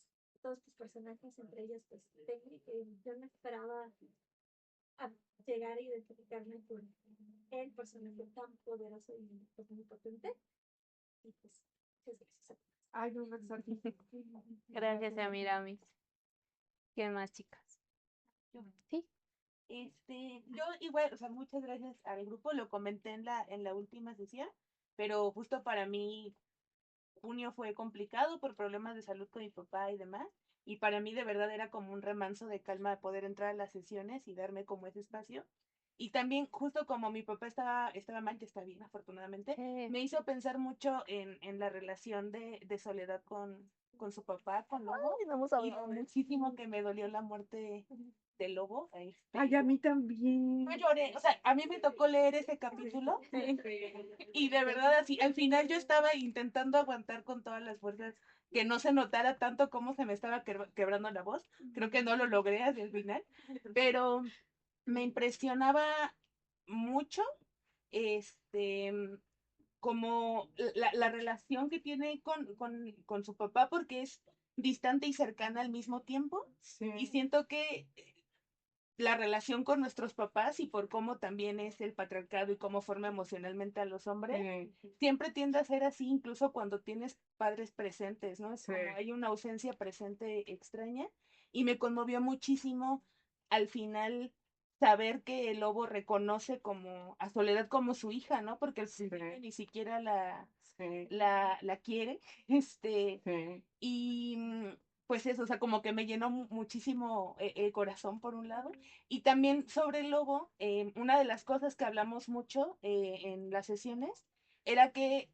todos tus personajes, entre ellos pues Tengri, que yo no esperaba a llegar a identificarme con el personaje tan poderoso y pues, muy potente. Y pues, muchas gracias a todos. Ay, no, no, Gracias, Amiramis. ¿Qué más, chicas? Yo. Sí. Yo igual, o sea, muchas gracias al grupo, lo comenté en la última sesión, pero justo para mí junio fue complicado por problemas de salud con mi papá y demás, y para mí de verdad era como un remanso de calma de poder entrar a las sesiones y darme como ese espacio. Y también, justo como mi papá estaba mal, que está bien, afortunadamente, me hizo pensar mucho en la relación de Soledad con su papá, con Lobo, Ay, no hemos y hablado lo mucho. muchísimo que me dolió la muerte de Lobo. Ay, a mí también. Yo lloré, o sea, a mí me tocó leer ese capítulo y de verdad así, al final yo estaba intentando aguantar con todas las fuerzas que no se notara tanto cómo se me estaba quebrando la voz. Creo que no lo logré hacia el final, pero me impresionaba mucho este como la relación que tiene con su papá porque es distante y cercana al mismo tiempo. Sí. Y siento que la relación con nuestros papás y por cómo también es el patriarcado y cómo forma emocionalmente a los hombres, siempre tiende a ser así, incluso cuando tienes padres presentes, ¿no? Es Sí. como hay una ausencia presente extraña y me conmovió muchísimo al final saber que el lobo reconoce como a Soledad como su hija, ¿no? Porque el principio ni siquiera la quiere, Sí. y pues eso, o sea, como que me llenó muchísimo el corazón por un lado. Y también sobre el lobo, una de las cosas que hablamos mucho en las sesiones era que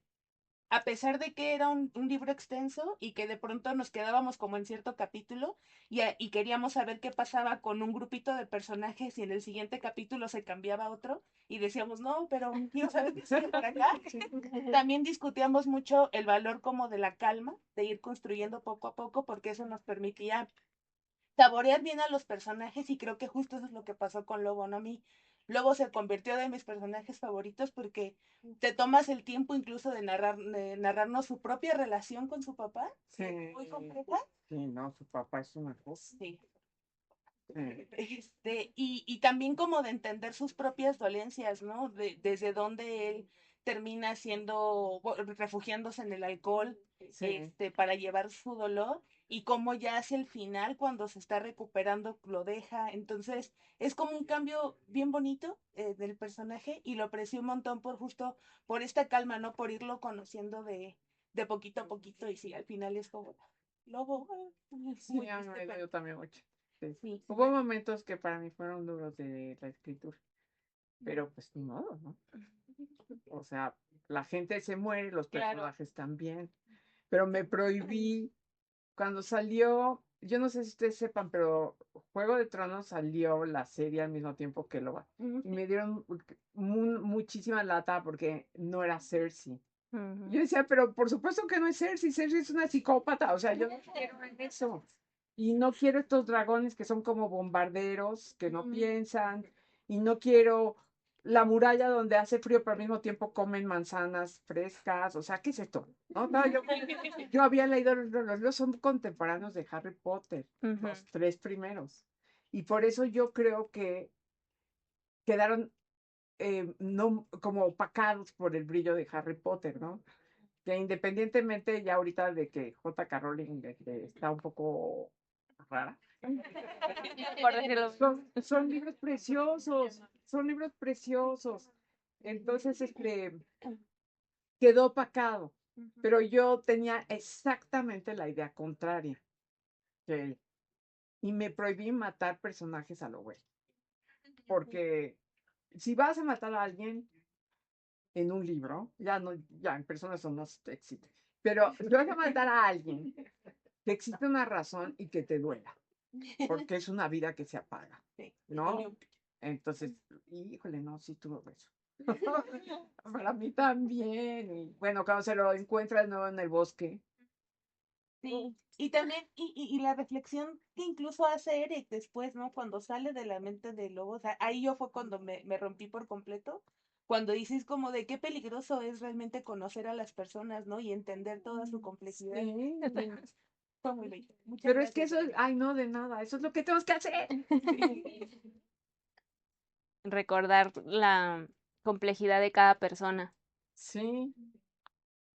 a pesar de que era un libro extenso y que de pronto nos quedábamos como en cierto capítulo y queríamos saber qué pasaba con un grupito de personajes y en el siguiente capítulo se cambiaba a otro y decíamos, no, pero quiero saber qué sigue por acá. También discutíamos mucho el valor como de la calma, de ir construyendo poco a poco, porque eso nos permitía saborear bien a los personajes y creo que justo eso es lo que pasó con Lobo, ¿no? A mí Lobo se convirtió de mis personajes favoritos porque te tomas el tiempo incluso de narrarnos su propia relación con su papá, Sí. muy compleja. Sí, no, su papá es una cosa. Sí. Sí. Y también como de entender sus propias dolencias, ¿no? Desde donde él termina refugiándose en el alcohol, Sí. para llevar su dolor y cómo ya hacia el final, cuando se está recuperando, lo deja. Entonces, es como un cambio bien bonito del personaje y lo aprecio un montón por justo, por esta calma, ¿no? Por irlo conociendo de poquito a poquito y sí, al final es como, Lobo, Sí, muy a mí triste, me dio también mucho. Sí. sí. Hubo momentos que para mí fueron duros de la escritura, pero pues ni modo, ¿no? O sea, la gente se muere, los Claro. personajes también, pero me prohibí cuando salió, yo no sé si ustedes sepan, pero Juego de Tronos salió la serie al mismo tiempo que Loba. Y me dieron muchísima lata porque no era Cersei. Yo decía, pero por supuesto que no es Cersei, Cersei es una psicópata, o sea, yo no quiero eso. Y no quiero estos dragones que son como bombarderos, que no piensan, y no quiero la muralla donde hace frío, pero al mismo tiempo comen manzanas frescas, o sea, ¿qué es esto? ¿No? No, yo había leído los libros, son contemporáneos de Harry Potter, los 3 primeros, y por eso yo creo que quedaron no como opacados por el brillo de Harry Potter, ¿no? Que independientemente ya ahorita de que J.K. Rowling está un poco rara, Por decirlo. son libros preciosos, son libros preciosos. Entonces, quedó opacado, pero yo tenía exactamente la idea contraria que él. Y me prohibí matar personajes a lo güey. Porque si vas a matar a alguien en un libro, ya en persona eso no te excita. Pero si vas a matar a alguien, que existe una razón y que te duela. Porque es una vida que se apaga, ¿no? Entonces, híjole, no, sí tuvo eso. Para mí también. Y bueno, cuando se lo encuentra de nuevo en el bosque. Sí, y también, y la reflexión que incluso hace Eric después, ¿no? Cuando sale de la mente del lobo, o sea, ahí yo fue cuando me rompí por completo, cuando dices como de qué peligroso es realmente conocer a las personas, ¿no? Y entender toda su complejidad. Sí. Fue muy bello. Muchas Pero es que gracias, eso, Lorena. ay, no, de nada, eso es lo que tenemos que hacer. Recordar la complejidad de cada persona. Sí,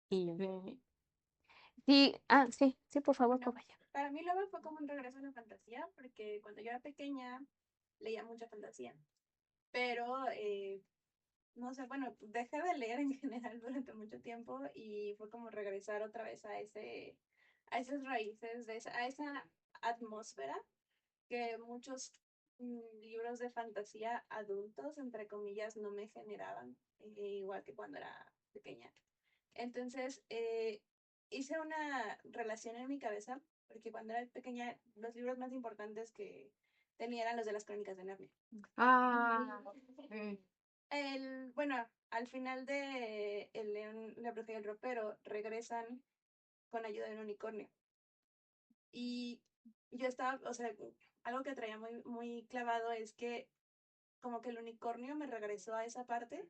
Y sí. sí, sí, por favor, papaya. Para mí luego fue como un regreso a la fantasía, porque cuando yo era pequeña leía mucha fantasía, pero no sé, bueno, dejé de leer en general durante mucho tiempo y fue como regresar otra vez a esas raíces, a esa atmósfera que muchos libros de fantasía adultos, entre comillas, no me generaban, igual que cuando era pequeña. Entonces, hice una relación en mi cabeza, porque cuando era pequeña, los libros más importantes que tenía eran los de las Crónicas de Narnia. Ah, sí. Bueno, al final de El León, la Bruja y el Ropero, regresan con ayuda de un unicornio. Y yo estaba, o sea, algo que traía muy, muy clavado es que como que el unicornio me regresó a esa parte,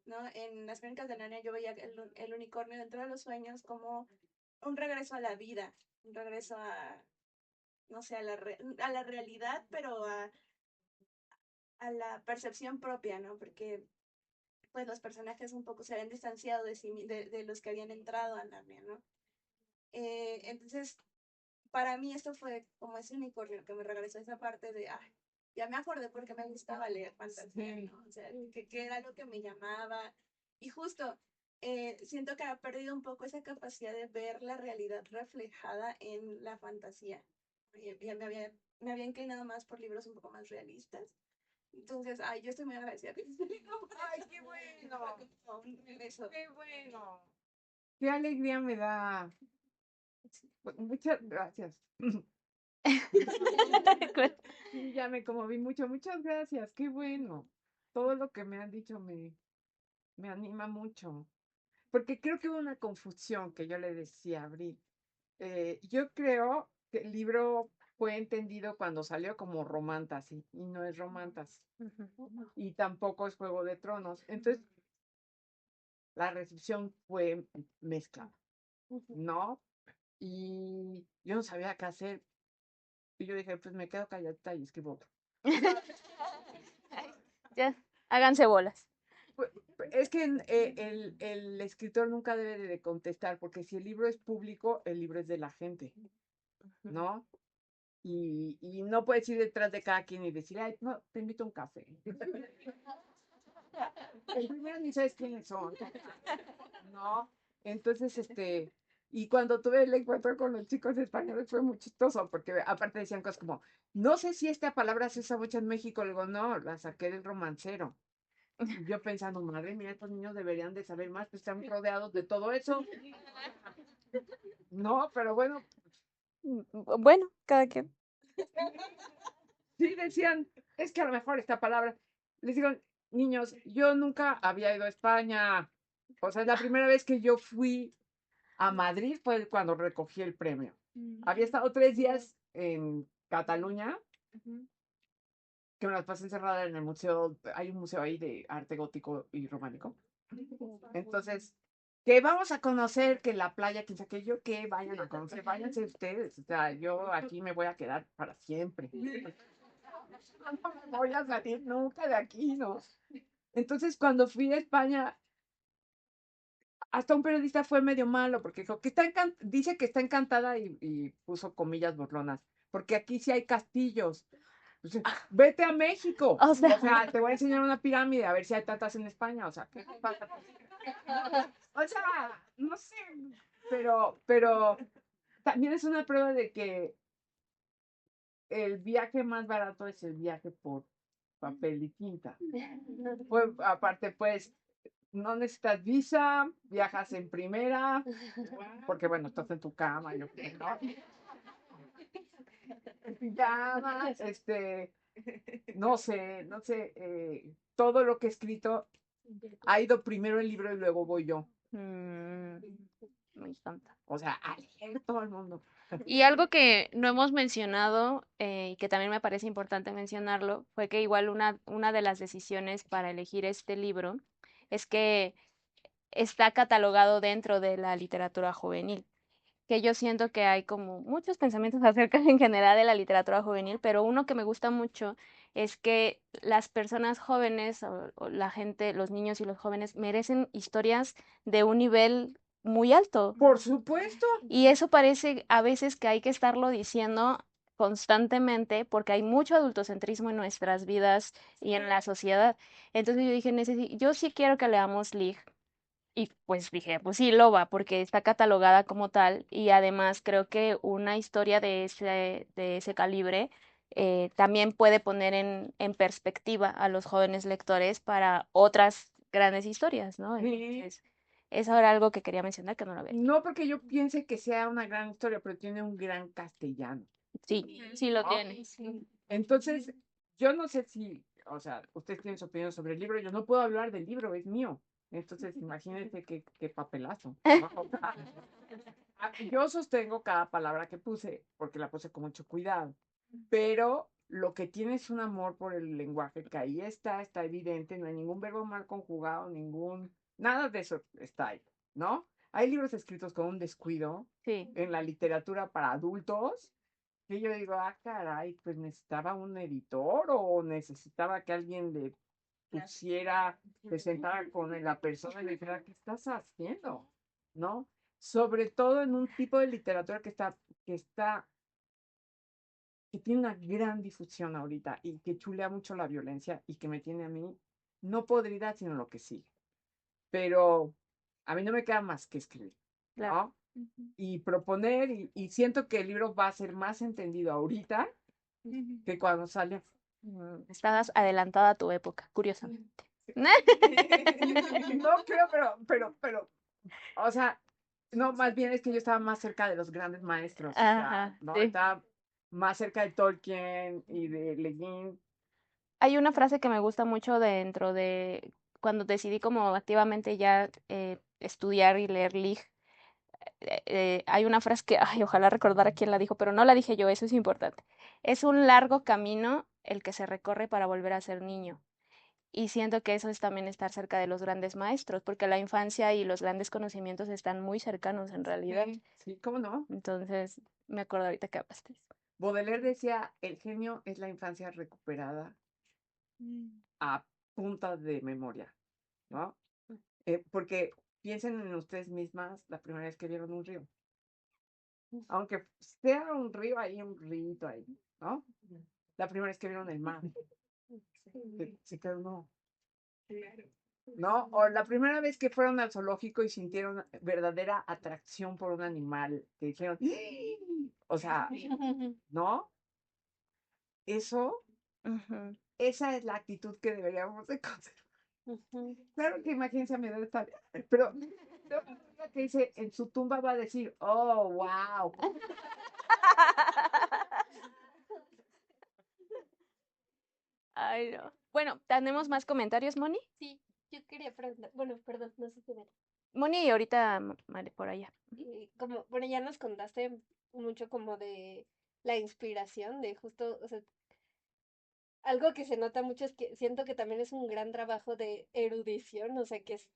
¿no? En las Crónicas de Narnia yo veía el unicornio dentro de los sueños como un regreso a la vida, un regreso a, no sé, a la realidad, pero a la percepción propia, ¿no? Porque pues los personajes un poco se habían distanciado de los que habían entrado a Narnia, ¿no? Entonces, para mí esto fue como ese unicornio que me regresó a esa parte de, ya me acordé porque me gustaba leer fantasía, ¿no? O sea, que era lo que me llamaba. Y justo, siento que ha perdido un poco esa capacidad de ver la realidad reflejada en la fantasía. Ya me había inclinado más por libros un poco más realistas. Entonces, yo estoy muy agradecida. Ay, qué bueno. Eso. Qué bueno. Qué alegría me da. Muchas gracias. Sí, ya me conmoví mucho. Muchas gracias. Qué bueno. Todo lo que me han dicho me anima mucho. Porque creo que hubo una confusión que yo le decía a Abril. Yo creo que el libro fue entendido cuando salió como romantasy y no es romantasy. Y tampoco es Juego de Tronos. Entonces, la recepción fue mezclada, ¿no? Y yo no sabía qué hacer. Y yo dije, pues me quedo calladita y escribo otro. Ya, háganse bolas. Es que el escritor nunca debe de contestar, porque si el libro es público, el libro es de la gente, ¿no? Y no puedes ir detrás de cada quien y decir, ay, no, te invito a un café. El primero ni sabes quiénes son, ¿no? Entonces, y cuando tuve el encuentro con los chicos españoles fue muy chistoso, porque aparte decían cosas como, no sé si esta palabra se usa mucho en México, le digo, no, la saqué del romancero. Y yo pensando, madre mía, estos niños deberían de saber más, pues están rodeados de todo eso. No, pero bueno, Bueno, cada quien. sí decían, es que a lo mejor esta palabra, les digo, niños, yo nunca había ido a España. O sea, la primera vez que yo fui a Madrid fue cuando recogí el premio. Había estado 3 días en Cataluña, que me las pasé encerrada en el museo. Hay un museo ahí de arte gótico y románico. Entonces, que vamos a conocer, que la playa, que saqué yo, que vayan a conocer, váyanse ustedes. O sea, yo aquí me voy a quedar para siempre. No me voy a salir nunca de aquí, ¿no? Entonces, cuando fui a España, hasta un periodista fue medio malo porque dijo que dice que está encantada y puso comillas burlonas, porque aquí sí hay castillos. Entonces, vete a México. O sea, Te voy a enseñar una pirámide a ver si hay tantas en España. O sea, ¿qué pasa? O sea, no sé, pero también es una prueba de que el viaje más barato es el viaje por papel y tinta. Pues, aparte, pues, no necesitas visa, viajas en primera, porque bueno, estás en tu cama, yo creo, ¿no? En pijama, no sé, todo lo que he escrito ha ido primero el libro y luego voy yo. me encanta. O sea, a leer todo el mundo. Y algo que no hemos mencionado y que también me parece importante mencionarlo fue que igual una de las decisiones para elegir este libro es que está catalogado dentro de la literatura juvenil, que yo siento que hay como muchos pensamientos acerca en general de la literatura juvenil, pero uno que me gusta mucho es que las personas jóvenes o la gente, los niños y los jóvenes merecen historias de un nivel muy alto. Por supuesto. Y eso parece a veces que hay que estarlo diciendo constantemente porque hay mucho adultocentrismo en nuestras vidas y en la sociedad. Entonces yo dije, yo sí quiero que leamos Lig. Y pues dije, pues sí, Loba, porque está catalogada como tal y además creo que una historia de ese calibre también puede poner en perspectiva a los jóvenes lectores para otras grandes historias, ¿no? Sí. Entonces, eso era algo que quería mencionar que no lo había dicho. No porque yo piense que sea una gran historia, pero tiene un gran castellano. Sí, sí lo ¿no? tiene. Entonces, yo no sé si, o sea, ustedes tienen su opinión sobre el libro, yo no puedo hablar del libro, es mío. Entonces, imagínense qué papelazo. ¿no? Yo sostengo cada palabra que puse, porque la puse con mucho cuidado, pero lo que tiene es un amor por el lenguaje que ahí está evidente, no hay ningún verbo mal conjugado, nada de eso está ahí, ¿no? Hay libros escritos con un descuido Sí. en la literatura para adultos, que yo digo, caray, pues necesitaba un editor o necesitaba que alguien le pusiera, se sentara con la persona y le dijera, ¿qué estás haciendo? ¿No? Sobre todo en un tipo de literatura que tiene una gran difusión ahorita y que chulea mucho la violencia y que me tiene a mí no podrida, sino lo que sigue. Pero a mí no me queda más que escribir, ¿no? Claro. Y proponer, y siento que el libro va a ser más entendido ahorita que cuando salió. Estabas adelantada a tu época, curiosamente. No creo, pero, o sea, no, más bien es que yo estaba más cerca de los grandes maestros, o sea, Ajá, ¿no? sí. Estaba más cerca de Tolkien y de Le Guin. Hay una frase que me gusta mucho dentro de cuando decidí como activamente ya estudiar y leer Lig. Hay una frase que, ay, ojalá recordara quién la dijo, pero no la dije yo, eso es importante. Es un largo camino el que se recorre para volver a ser niño. Y siento que eso es también estar cerca de los grandes maestros, porque la infancia y los grandes conocimientos están muy cercanos en realidad. Sí, ¿cómo no? Entonces, me acuerdo ahorita que hablaste. Baudelaire decía, el genio es la infancia recuperada a punta de memoria, ¿no? Porque piensen en ustedes mismas la primera vez que vieron un río. Aunque sea un río ahí, un río ahí, ¿no? La primera vez que vieron el mar. Se quedó, no. ¿No? O la primera vez que fueron al zoológico y sintieron verdadera atracción por un animal, que dijeron, o sea, ¿no? Eso, esa es la actitud que deberíamos de conservar. Claro que imagínense a mi edad está bien, pero que dice, en su tumba va a decir, oh, wow. Ay, no. Bueno, ¿tenemos más comentarios, Moni? Sí, yo quería preguntar, bueno, perdón, no sé si ver. Moni y ahorita Mare por allá. Como, bueno, ya nos contaste mucho como de la inspiración, de justo, o sea, algo que se nota mucho es que siento que también es un gran trabajo de erudición, o sea, que es,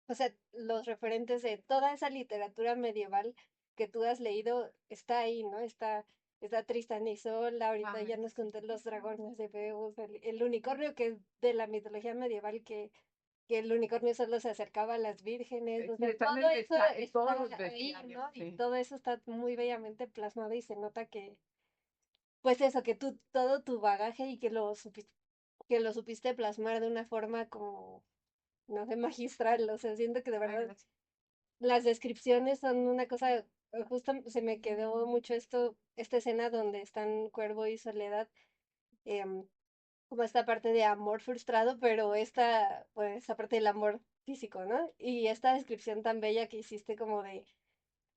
o sea, los referentes de toda esa literatura medieval que tú has leído está ahí, ¿no? Está está Tristan y Isolde, ahorita ya Ay, nos sí. conté los dragones de Beowulf, el unicornio que es de la mitología medieval que el unicornio solo se acercaba a las vírgenes, o Sí, sea, están todo eso en todos los está ahí, bestiarios, ¿no? Y sí. todo eso está muy bellamente plasmado y se nota que, pues eso, que tú, todo tu bagaje y que lo supiste plasmar de una forma como, no sé, magistral, o sea, siento que de Ay, verdad gracias. las descripciones son una cosa, justo se me quedó mucho esta escena donde están Cuervo y Soledad, em, como esta parte de amor frustrado, pero pues, esta parte del amor físico, ¿no? Y esta descripción tan bella que hiciste como de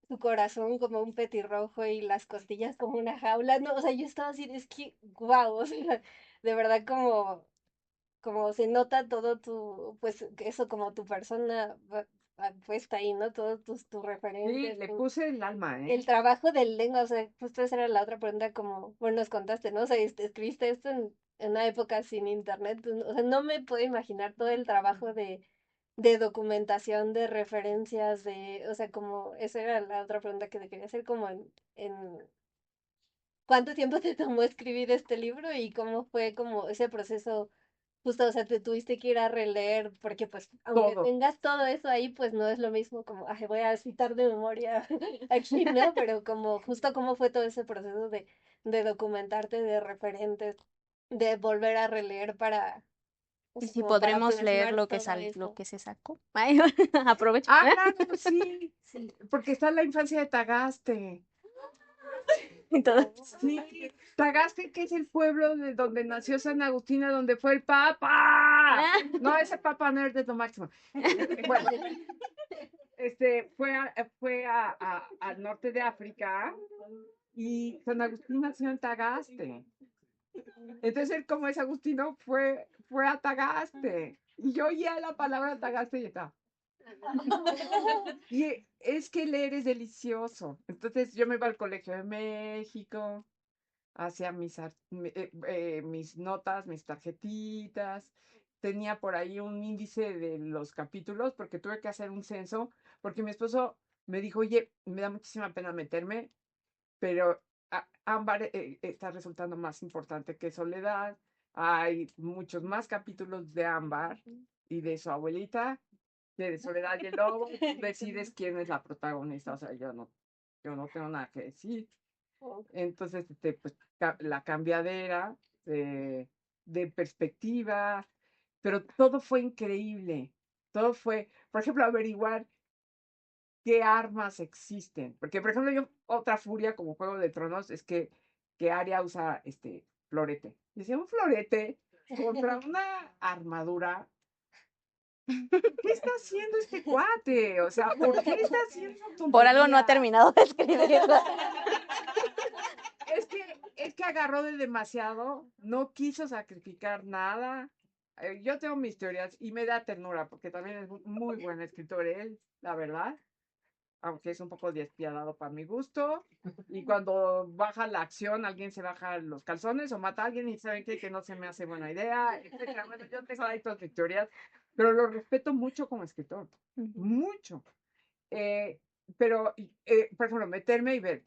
su corazón como un petirrojo y las costillas como una jaula, no, o sea, yo estaba así, es que, wow, o sea, de verdad como se nota todo pues eso como tu persona puesta ahí, ¿no? Todos tus Sí, referentes, le puse el alma, el ¿eh? trabajo del lengua, o sea, justo esa era la otra pregunta como, bueno, nos contaste, ¿no? O sea, escribiste esto en una época sin internet, pues, o sea, no me puedo imaginar todo el trabajo de documentación, de referencias, o sea, como, esa era la otra pregunta que te quería hacer, como en ¿cuánto tiempo te tomó escribir este libro y cómo fue como ese proceso? Justo, o sea, te tuviste que ir a releer, porque pues, aunque Todo. tengas todo eso ahí, pues no es lo mismo como, ay, voy a citar de memoria aquí, ¿no? Pero como, justo cómo fue todo ese proceso de documentarte, de referentes, de volver a releer Y pues, si como para podremos leer plasmar lo que todo lo eso. que se sacó. Ay, aprovecho. Ah, claro, sí, porque está la infancia de Tagaste. Entonces, Sí, Tagaste, que es el pueblo de donde nació San Agustín, a donde fue el Papa. ah, No, ese Papa Nerd es lo máximo. Bueno, al norte de África y San Agustín nació en Tagaste. Entonces él, como es agustino, fue a Tagaste. Y yo oía la palabra Tagaste y estaba. Y es que leer es delicioso. Entonces yo me iba al Colegio de México, hacía mis notas, mis tarjetitas. Tenía por ahí un índice de los capítulos porque tuve que hacer un censo, porque mi esposo me dijo, oye, me da muchísima pena meterme, pero Ámbar está resultando más importante que Soledad. Hay muchos más capítulos de Ámbar y de su abuelita, que de Soledad y el Lobo. Tú decides quién es la protagonista, o sea, yo no tengo nada que decir. Entonces, pues, la cambiadera de perspectiva, pero todo fue increíble. Todo fue, por ejemplo, averiguar qué armas existen. Porque, por ejemplo, otra furia como Juego de Tronos es que Arya usa florete. Dice, un florete contra una armadura. ¿Qué está haciendo este cuate? O sea, ¿por qué está haciendo por algo no ha tonterías? terminado de escribirla. Es que agarró de demasiado, no quiso sacrificar nada. Yo tengo mis teorías y me da ternura porque también es muy buen escritor él, la verdad, aunque es un poco despiadado para mi gusto. Y cuando baja la acción, alguien se baja los calzones o mata a alguien y saben que no se me hace buena idea, etcétera. Bueno, yo tengo ahí todas mis teorías, pero lo respeto mucho como escritor, mucho. Eh, pero, por ejemplo, meterme y ver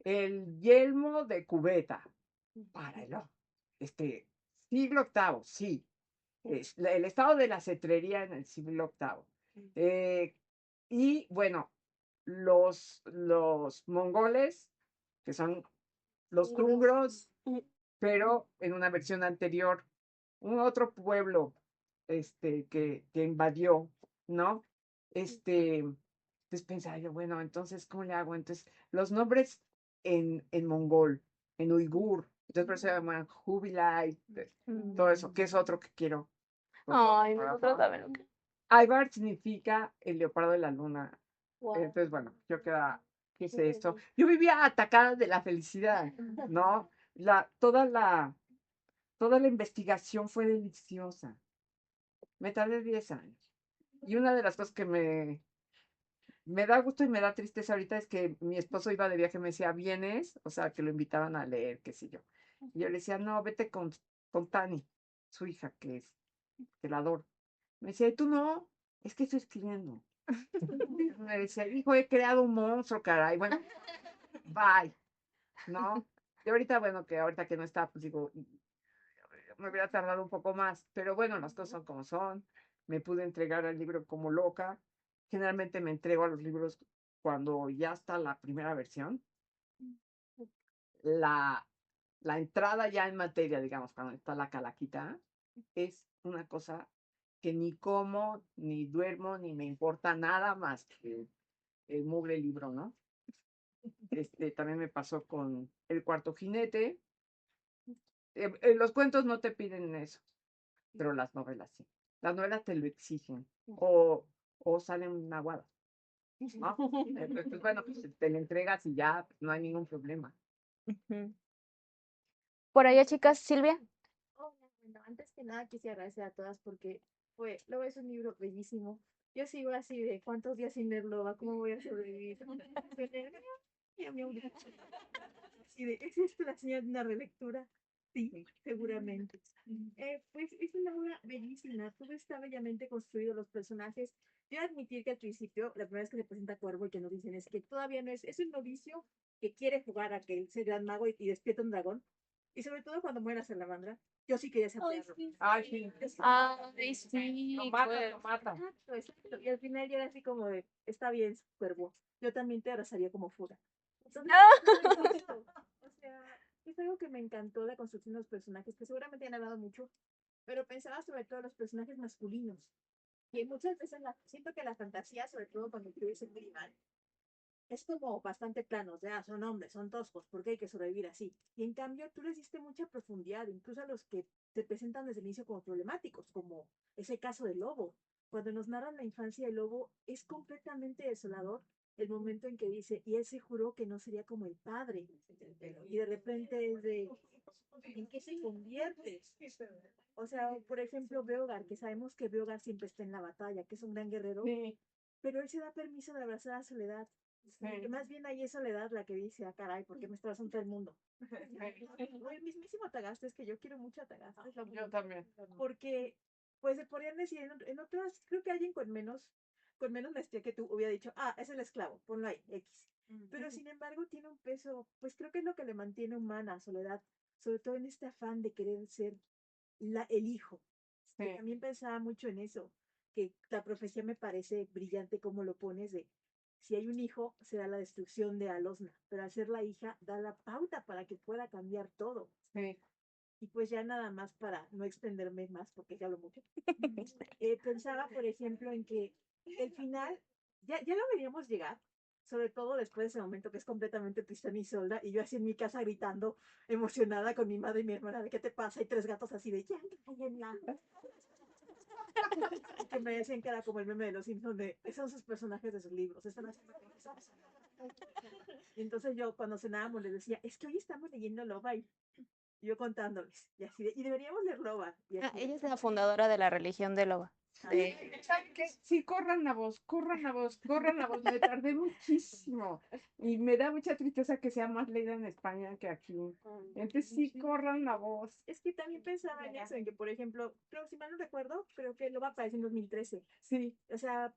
el yelmo de cubeta, páralo. Siglo octavo, sí. El estado de la cetrería en el siglo octavo. Y bueno, los mongoles, que son los húngaros, pero en una versión anterior, un otro pueblo que invadió, ¿no? Entonces pensaba yo, bueno, entonces, ¿cómo le hago? Entonces, los nombres en mongol, en uigur, entonces por eso se llaman Jubilai, todo eso, que es otro que quiero. Ay, nosotros también. Ivar significa el leopardo de la luna. Wow. Entonces, bueno, yo quedaba, ¿qué es esto? Yo vivía atacada de la felicidad, ¿no? Toda la investigación fue deliciosa. Me tardé 10 años. Y una de las cosas que me da gusto y me da tristeza ahorita es que mi esposo iba de viaje, me decía, ¿vienes? O sea, que lo invitaban a leer, qué sé yo. Y yo le decía, no, vete con Tani, su hija, que la adoro. Me decía, ¿y tú no? Es que estoy escribiendo. Me decía, hijo, he creado un monstruo, caray. Bueno, bye, ¿no? Y ahorita, bueno, que ahorita que no está, pues digo, me hubiera tardado un poco más, pero bueno, las cosas son como son. Me pude entregar al libro como loca. Generalmente me entrego a los libros cuando ya está la primera versión. La, la entrada ya en materia, digamos, cuando está la calaquita, es una cosa que ni como, ni duermo, ni me importa nada más que el mugre libro, ¿no? También me pasó con El Cuarto Jinete. Los cuentos no te piden eso, pero las novelas sí. Las novelas te lo exigen o salen aguadas, ¿no? Entonces, bueno, pues te lo entregas y ya no hay ningún problema. Ujú. Por allá, chicas, Silvia. Hola, bueno, antes que nada quisiera agradecer a todas porque luego es un libro bellísimo. Yo sigo así de cuántos días sin leerlo, ¿cómo voy a sobrevivir? Miau, miau, miau. Así de, ¿es esto la señal de una relectura? Sí, seguramente. Pues es una obra bellísima, todo está bellamente construido, los personajes. Yo admitir que al principio, la primera vez que se presenta Cuervo y que nos dicen es que todavía no es un novicio que quiere jugar a que él sea gran mago y despierta un dragón. Y sobre todo cuando muere la salamandra, yo sí quería saberlo. Ay, sí. Ay, sí, Lo mata. Exacto, exacto. Y al final ya era así como de, está bien, Cuervo, yo también te abrazaría como Fura. Entonces, o sea, es algo que me encantó la construcción de los personajes, que seguramente han hablado mucho, pero pensaba sobre todo en los personajes masculinos. Y muchas veces siento que la fantasía, sobre todo cuando escribes en medieval, es como bastante plano, o sea, son hombres, son toscos, porque hay que sobrevivir así. Y en cambio, tú les diste mucha profundidad, incluso a los que se presentan desde el inicio como problemáticos, como ese caso del lobo. Cuando nos narran la infancia del lobo, es completamente desolador el momento en que dice, y él se juró que no sería como el padre. Y de repente es de, ¿en qué se convierte? O sea, por ejemplo, Beogar, que sabemos que Beogar siempre está en la batalla, que es un gran guerrero, Sí, pero él se da permiso de abrazar a Soledad. Que más bien ahí es Soledad la que dice, ah, caray, ¿por qué me estás en todo el mundo? El mismísimo Tagaste, es que yo quiero mucho a Tagaste. yo también. Porque, pues se podrían decir, en otras, creo que alguien con menos maestría que tú hubiera dicho, ah, es el esclavo, ponlo ahí, X. Pero sin embargo tiene un peso, pues creo que es lo que le mantiene humana a Soledad, sobre todo en este afán de querer ser el hijo. Que Sí. también pensaba mucho en eso, que la profecía me parece brillante como lo pones de, si hay un hijo, será la destrucción de Alosna, pero al ser la hija, da la pauta para que pueda cambiar todo. Sí. Y pues ya nada más para no extenderme más, porque ya hablo mucho, pensaba, por ejemplo, en que el final, ya lo veríamos llegar, sobre todo después de ese momento que es completamente Tristán y Isolda, y yo así en mi casa gritando, emocionada con mi madre y mi hermana, de qué te pasa, y tres gatos así de, ya, cállenla. Que me decían que era como el meme de los Simpsons de, esos son sus personajes de sus libros, están haciendo cosas. Y entonces yo cuando cenábamos les decía, es que hoy estamos leyendo Loba y yo contándoles, y así de, y deberíamos leer Loba. Y Ah, así ella es la fundadora de la religión de Loba. ¿Saben qué? Sí, corran la voz, corran la voz, corran la voz. Me tardé muchísimo. Y me da mucha tristeza que sea más leída en España que aquí. Entonces sí, corran la voz. Es que también pensaba en eso, en que, por ejemplo, creo, si mal no recuerdo, creo que Loba apareció en 2013. Sí, O sea,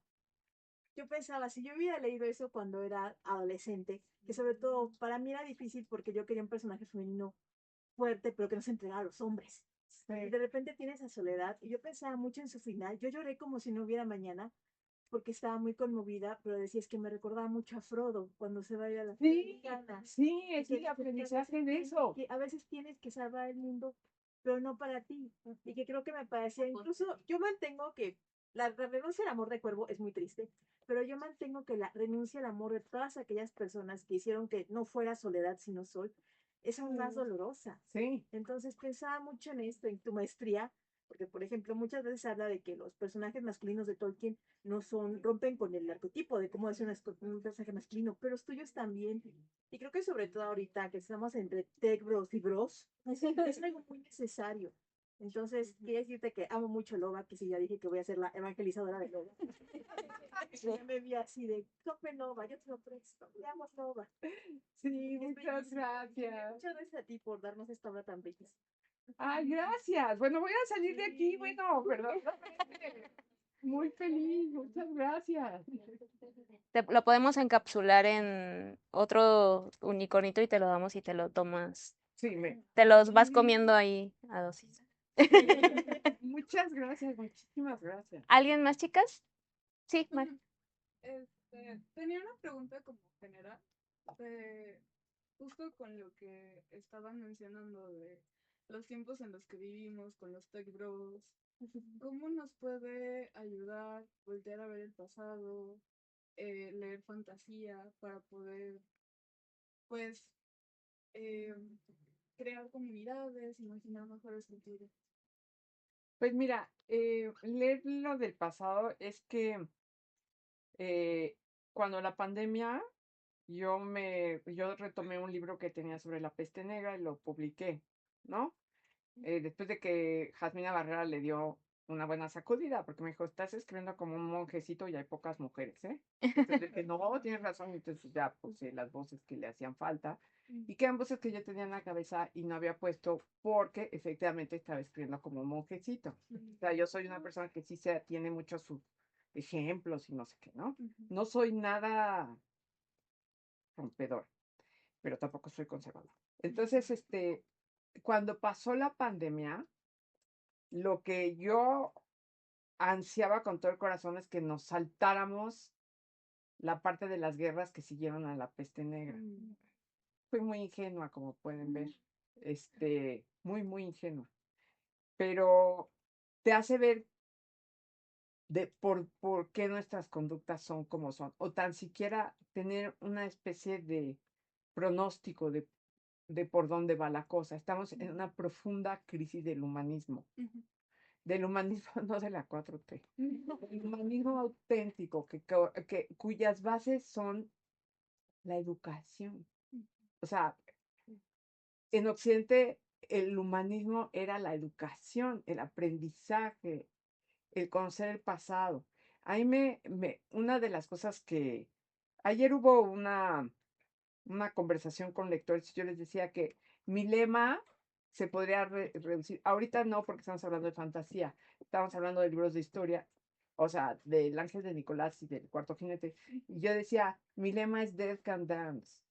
yo pensaba, si yo hubiera leído eso cuando era adolescente, que sobre todo para mí era difícil porque yo quería un personaje femenino fuerte, pero que no se entregara a los hombres. Y sí, de repente tienes a Soledad, y yo pensaba mucho en su final. Yo lloré como si no hubiera mañana, porque estaba muy conmovida, pero decía, es que me recordaba mucho a Frodo cuando se va a ir a las sí, mexicanas. sí, es el aprendizaje de eso. Que a veces tienes que salvar el mundo, pero no para ti. Y que creo que me parecía, incluso yo mantengo que la renuncia al amor de Cuervo es muy triste, pero yo mantengo que la renuncia al amor de todas aquellas personas que hicieron que no fuera Soledad sino Sol es aún más dolorosa. Sí, Entonces pensaba mucho en esto, en tu maestría, porque por ejemplo muchas veces se habla de que los personajes masculinos de Tolkien no son, rompen con el arquetipo de cómo es un personaje masculino, pero los tuyos también. Y creo que sobre todo ahorita que estamos entre tech bros y bros, es algo muy necesario. Entonces, quería decirte que amo mucho Loba, que sí, ya dije que voy a ser la evangelizadora de Loba. Ya me vi así de, compre Loba, yo te lo presto, le amo Loba. sí, Es muchas bellísimo. gracias. Muchas gracias a ti por darnos esta obra tan bella. Ay, gracias. Bueno, voy a salir de aquí, bueno, perdón. Muy feliz, muchas gracias. Lo podemos encapsular en otro unicornito y te lo damos y te lo tomas Sí, Te los vas comiendo ahí a dosis. muchas gracias, muchísimas gracias. ¿Alguien más, chicas? Sí, Mar. Tenía una pregunta como general, justo con lo que estaban mencionando de los tiempos en los que vivimos, con los tech bros. ¿Cómo nos puede ayudar voltear a ver el pasado, leer fantasía para poder, pues, eh, crear comunidades, imaginar mejores futuros? Pues mira, leer lo del pasado es que cuando la pandemia, yo retomé un libro que tenía sobre la peste negra y lo publiqué, ¿no? Después de que Jasmina Barrera le dio una buena sacudida, porque me dijo, estás escribiendo como un monjecito y hay pocas mujeres, ¿eh? Entonces dije, no, tienes razón, entonces ya puse las voces que le hacían falta, y que eran voces que yo tenía en la cabeza y no había puesto porque efectivamente estaba escribiendo como un monjecito. O sea, yo soy una persona que sí tiene muchos sus ejemplos y no sé qué, ¿no? No soy nada rompedor, pero tampoco soy conservador. Entonces, cuando pasó la pandemia, lo que yo ansiaba con todo el corazón es que nos saltáramos la parte de las guerras que siguieron a la peste negra. Fui muy ingenua, como pueden ver. Muy, muy ingenua. Pero te hace ver por qué nuestras conductas son como son, o tan siquiera tener una especie de pronóstico de por dónde va la cosa. Estamos en una profunda crisis del humanismo. Del humanismo, no de la 4T. El humanismo auténtico, cuyas bases son la educación. O sea, en Occidente el humanismo era la educación, el aprendizaje, el conocer el pasado. Ahí una de las cosas que ayer hubo una conversación con lectores y yo les decía que mi lema se podría reducir. Ahorita no, porque estamos hablando de fantasía, estamos hablando de libros de historia, o sea, del Ángel de Nicolás y del Cuarto Jinete. Y yo decía, mi lema es Death Can Dance,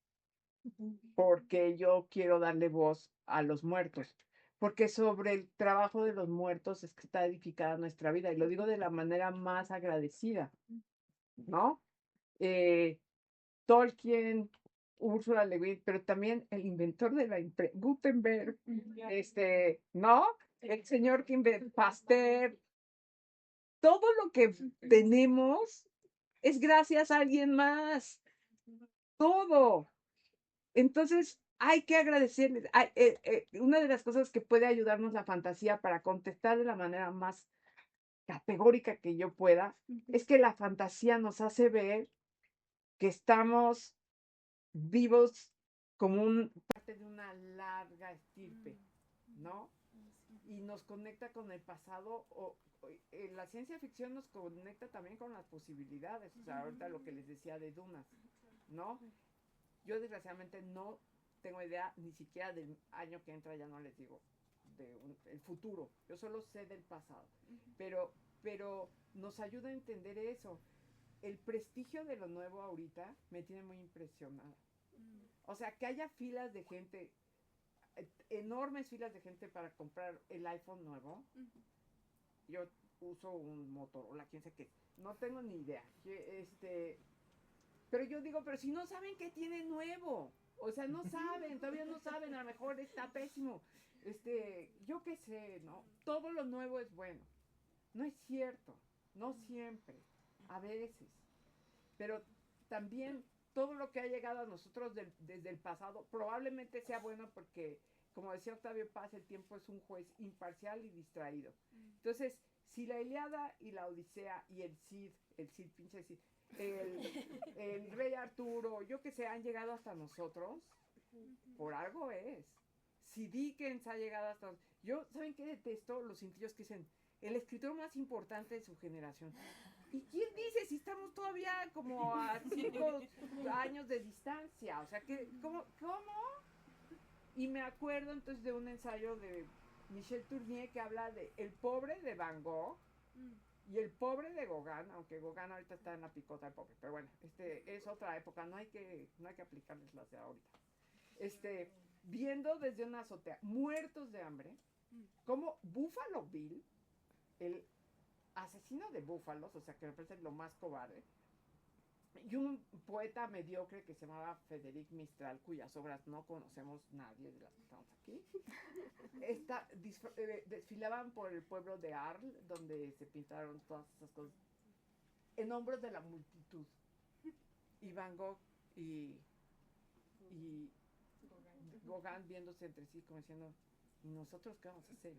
porque yo quiero darle voz a los muertos. Porque sobre el trabajo de los muertos es que está edificada nuestra vida. Y lo digo de la manera más agradecida, ¿no? Tolkien, Úrsula Le Guin, pero también el inventor de la Gutenberg, ¿no? El señor que inventó Pasteur. Todo lo que tenemos es gracias a alguien más. Todo. Entonces, hay que agradecerles. Una de las cosas que puede ayudarnos la fantasía para contestar de la manera más categórica que yo pueda, es que la fantasía nos hace ver que estamos vivos como parte de una larga estirpe, ¿no? Y nos conecta con el pasado, la ciencia ficción nos conecta también con las posibilidades, o sea, ahorita lo que les decía de Dunas, ¿no? Yo desgraciadamente no tengo idea ni siquiera del año que entra, ya no les digo, el futuro, yo solo sé del pasado, pero nos ayuda a entender eso. El prestigio de lo nuevo ahorita me tiene muy impresionada. O sea, que haya filas de gente, enormes filas de gente para comprar el iPhone nuevo. Yo uso un Motorola, quién sé qué, no tengo ni idea. Pero yo digo, pero si no saben qué tiene nuevo, o sea, no saben, todavía no saben, a lo mejor está pésimo. Yo qué sé, ¿no? Todo lo nuevo es bueno. No es cierto, no siempre, a veces. Pero también todo lo que ha llegado a nosotros desde el pasado probablemente sea bueno porque, como decía Octavio Paz, el tiempo es un juez imparcial y distraído. Entonces, si la Ilíada y la Odisea y el Cid, pinche Cid, el rey Arturo, yo que sé, han llegado hasta nosotros, por algo es. Si Dickens ha llegado hasta... ¿saben qué detesto? Los cintillos que dicen, el escritor más importante de su generación. ¿Y quién dice si estamos todavía como a 5 años de distancia? O sea, ¿cómo? Y me acuerdo entonces de un ensayo de Michel Tournier que habla de el pobre de Van Gogh y el pobre de Gauguin, aunque Gauguin ahorita está en la picota del pobre, pero bueno, es otra época, no hay que aplicarles las de ahorita. viendo desde una azotea, muertos de hambre, como Buffalo Bill, el asesino de búfalos, o sea, que me parece lo más cobarde, y un poeta mediocre que se llamaba Federic Mistral, cuyas obras no conocemos nadie de las que estamos aquí, desfilaban por el pueblo de Arles, donde se pintaron todas esas cosas, en hombros de la multitud. Y Van Gogh y Gauguin viéndose entre sí como diciendo, ¿y nosotros qué vamos a hacer?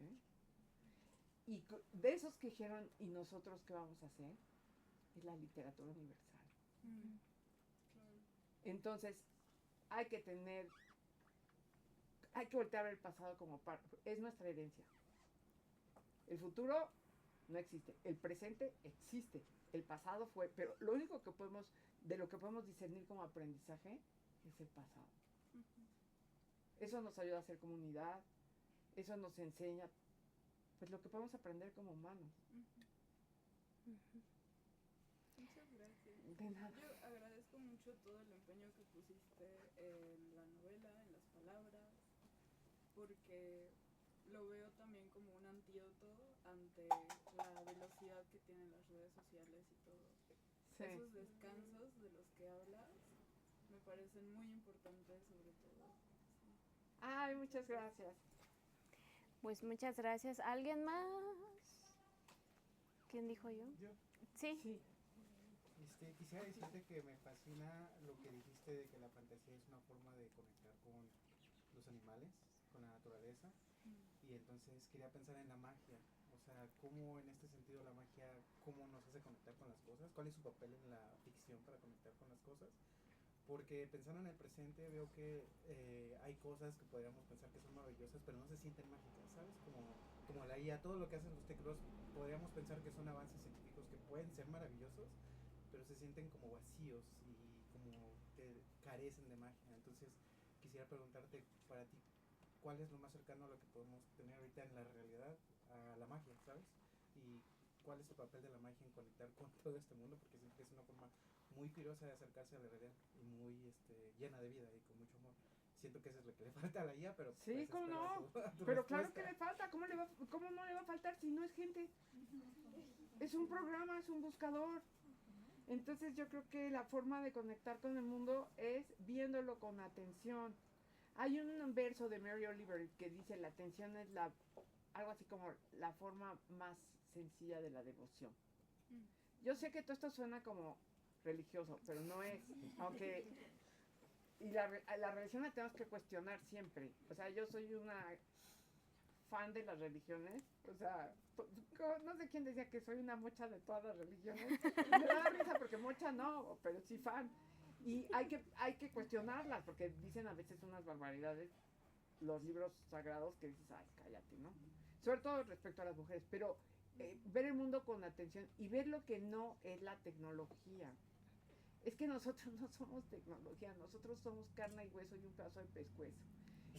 Y de esos que dijeron, ¿y nosotros qué vamos a hacer? Es la literatura universal. Entonces, hay que voltear el pasado como parte, es nuestra herencia. El futuro no existe, el presente existe, el pasado fue, pero lo único de lo que podemos discernir como aprendizaje es el pasado. Eso nos ayuda a hacer comunidad, eso nos enseña, pues lo que podemos aprender como humanos. Muchas gracias. De nada. Yo agradezco mucho todo el empeño que pusiste en la novela, en las palabras, porque lo veo también como un antídoto ante la velocidad que tienen las redes sociales y todo. Sí. Esos descansos de los que hablas me parecen muy importantes, sobre todo. Sí. Ay, muchas gracias. Pues muchas gracias. ¿Alguien más? ¿Quién dijo yo? Yo. Sí. Quisiera decirte que me fascina lo que dijiste de que la fantasía es una forma de conectar con los animales, con la naturaleza, y entonces quería pensar en la magia, o sea, cómo en este sentido la magia, cómo nos hace conectar con las cosas, cuál es su papel en la ficción para conectar con las cosas, porque pensando en el presente veo que hay cosas que podríamos pensar que son maravillosas, pero no se sienten mágicas, ¿sabes? Como la IA, todo lo que hacen los tecnos, podríamos pensar que son avances científicos que pueden ser maravillosos, pero se sienten como vacíos y como que carecen de magia. Entonces quisiera preguntarte, para ti, ¿cuál es lo más cercano a lo que podemos tener ahorita en la realidad, a la magia, ¿sabes? Y cuál es el papel de la magia en conectar con todo este mundo, porque siento que es una forma muy curiosa de acercarse a la realidad y muy llena de vida y con mucho amor. Siento que eso es lo que le falta a la IA, pero sí, pues, cómo no, pero claro que le falta. ¿Cómo no le va a faltar si no es gente? Es un programa, es un buscador. Entonces yo creo que la forma de conectar con el mundo es viéndolo con atención. Hay un verso de Mary Oliver que dice, la atención es algo así como la forma más sencilla de la devoción. Yo sé que todo esto suena como religioso, pero no es, aunque... Y la religión la tenemos que cuestionar siempre. O sea, yo soy una fan de las religiones, o sea, no sé quién decía que soy una mocha de todas las religiones, me da risa porque mocha no, pero sí fan, y hay que cuestionarlas, porque dicen a veces unas barbaridades los libros sagrados que dices, ay, cállate, ¿no? Sobre todo respecto a las mujeres, pero ver el mundo con atención y ver lo que no es la tecnología. Es que nosotros no somos tecnología, nosotros somos carne y hueso y un pedazo de pescuezo.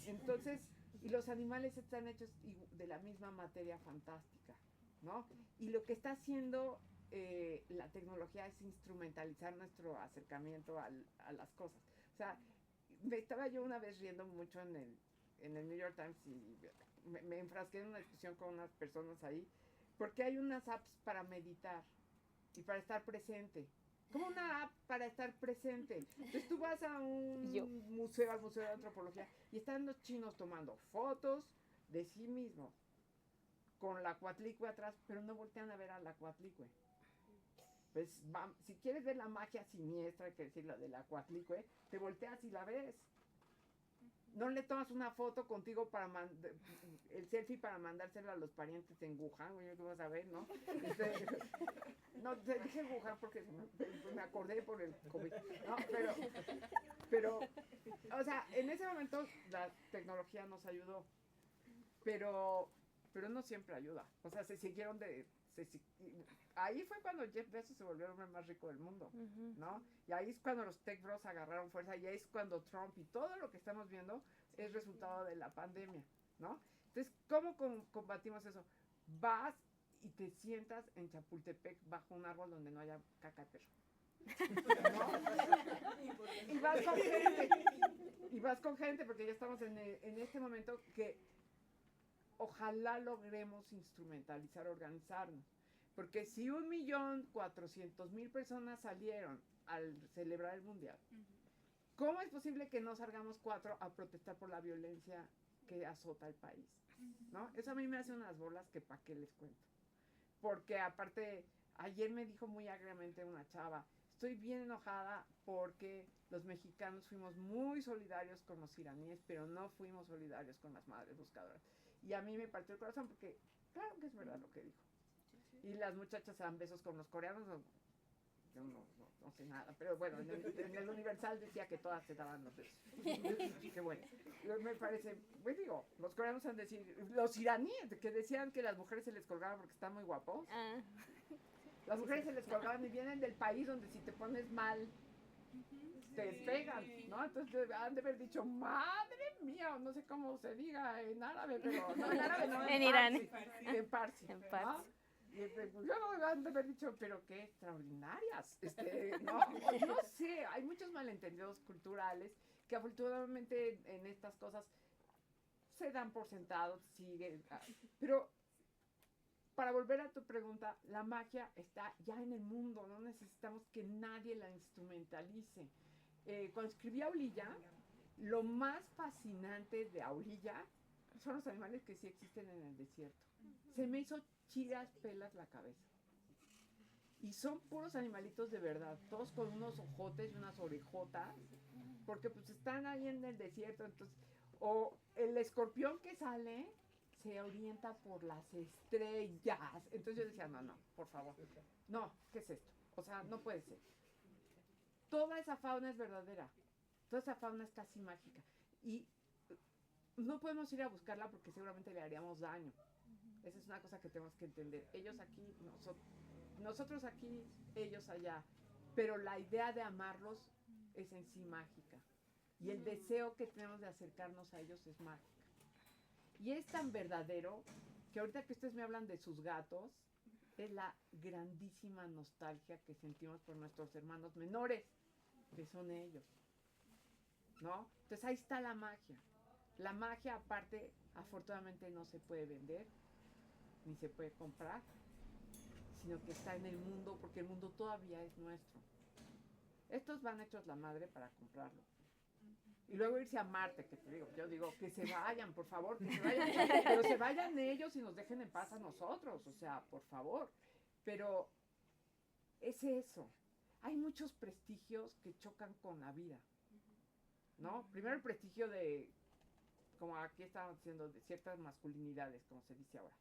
Entonces, y los animales están hechos de la misma materia fantástica, ¿no? Y lo que está haciendo la tecnología es instrumentalizar nuestro acercamiento a las cosas. O sea, me estaba yo una vez riendo mucho en el New York Times y me enfrasqué en una discusión con unas personas ahí, porque hay unas apps para meditar y para estar presente. Como una app para estar presente. Entonces tú vas a un museo, al Museo de Antropología, y están los chinos tomando fotos de sí mismos, con la Coatlicue atrás, pero no voltean a ver a la Coatlicue. Pues si quieres ver la magia siniestra, hay que decir la de la Coatlicue, te volteas y la ves. No le tomas una foto contigo para el selfie para mandárselo a los parientes en Wuhan, oye, ¿qué vas a ver, no? No, te dije Wuhan porque me acordé por el COVID. No, pero, o sea, en ese momento la tecnología nos ayudó, pero no siempre ayuda. O sea, ahí fue cuando Jeff Bezos se volvió el hombre más rico del mundo, ¿no? Y ahí es cuando los tech bros agarraron fuerza, y ahí es cuando Trump y todo lo que estamos viendo es resultado de la pandemia, ¿no? Entonces, ¿cómo combatimos eso? Vas y te sientas en Chapultepec bajo un árbol donde no haya caca de perro. Y vas con gente. Y vas con gente, porque ya estamos en este momento que ojalá logremos instrumentalizar, organizarnos. Porque si 1.400.000 personas salieron al celebrar el Mundial, ¿cómo es posible que no salgamos 4 a protestar por la violencia que azota el país? ¿No? Eso a mí me hace unas bolas que para qué les cuento. Porque aparte, ayer me dijo muy agriamente una chava, estoy bien enojada porque los mexicanos fuimos muy solidarios con los iraníes, pero no fuimos solidarios con las madres buscadoras. Y a mí me partió el corazón porque claro que es verdad lo que dijo. Y las muchachas se dan besos con los coreanos, yo no sé nada, pero bueno, en el Universal decía que todas se daban los besos. Qué bueno. Me parece, pues digo, los coreanos han decir, los iraníes que decían que las mujeres se les colgaban porque están muy guapos. Las mujeres se les colgaban y vienen del país donde si te pones mal te despegan, ¿no? Entonces han de haber dicho, madre mía, no sé cómo se diga en árabe, pero no en árabe, no en Irán. En parsi. En parsi. Y luego han de haber dicho, pero qué extraordinarias. No sé, hay muchos malentendidos culturales que afortunadamente en estas cosas se dan por sentados, siguen. Pero para volver a tu pregunta, la magia está ya en el mundo, no necesitamos que nadie la instrumentalice. Cuando escribí Aulilla, lo más fascinante de Aulilla son los animales que sí existen en el desierto. Se me hizo chiras pelas la cabeza. Y son puros animalitos de verdad, todos con unos ojotes y unas orejotas, porque pues están ahí en el desierto, entonces, o el escorpión que sale se orienta por las estrellas. Entonces yo decía, no, por favor, no, ¿qué es esto? O sea, no puede ser. Toda esa fauna es verdadera, toda esa fauna es casi mágica. Y no podemos ir a buscarla porque seguramente le haríamos daño. Esa es una cosa que tenemos que entender. Ellos aquí, nosotros aquí, ellos allá. Pero la idea de amarlos es en sí mágica. Y el deseo que tenemos de acercarnos a ellos es mágica. Y es tan verdadero que ahorita que ustedes me hablan de sus gatos, es la grandísima nostalgia que sentimos por nuestros hermanos menores, que son ellos, ¿no? Entonces ahí está la magia. La magia, aparte, afortunadamente no se puede vender, ni se puede comprar, sino que está en el mundo, porque el mundo todavía es nuestro. Estos van hechos la madre para comprarlo. Y luego irse a Marte, que te digo, yo digo, que se vayan, por favor, que se vayan, pero se vayan ellos y nos dejen en paz a nosotros, o sea, por favor. Pero es eso. Hay muchos prestigios que chocan con la vida, ¿no? Primero el prestigio de, como aquí estaban diciendo, de ciertas masculinidades, como se dice ahora,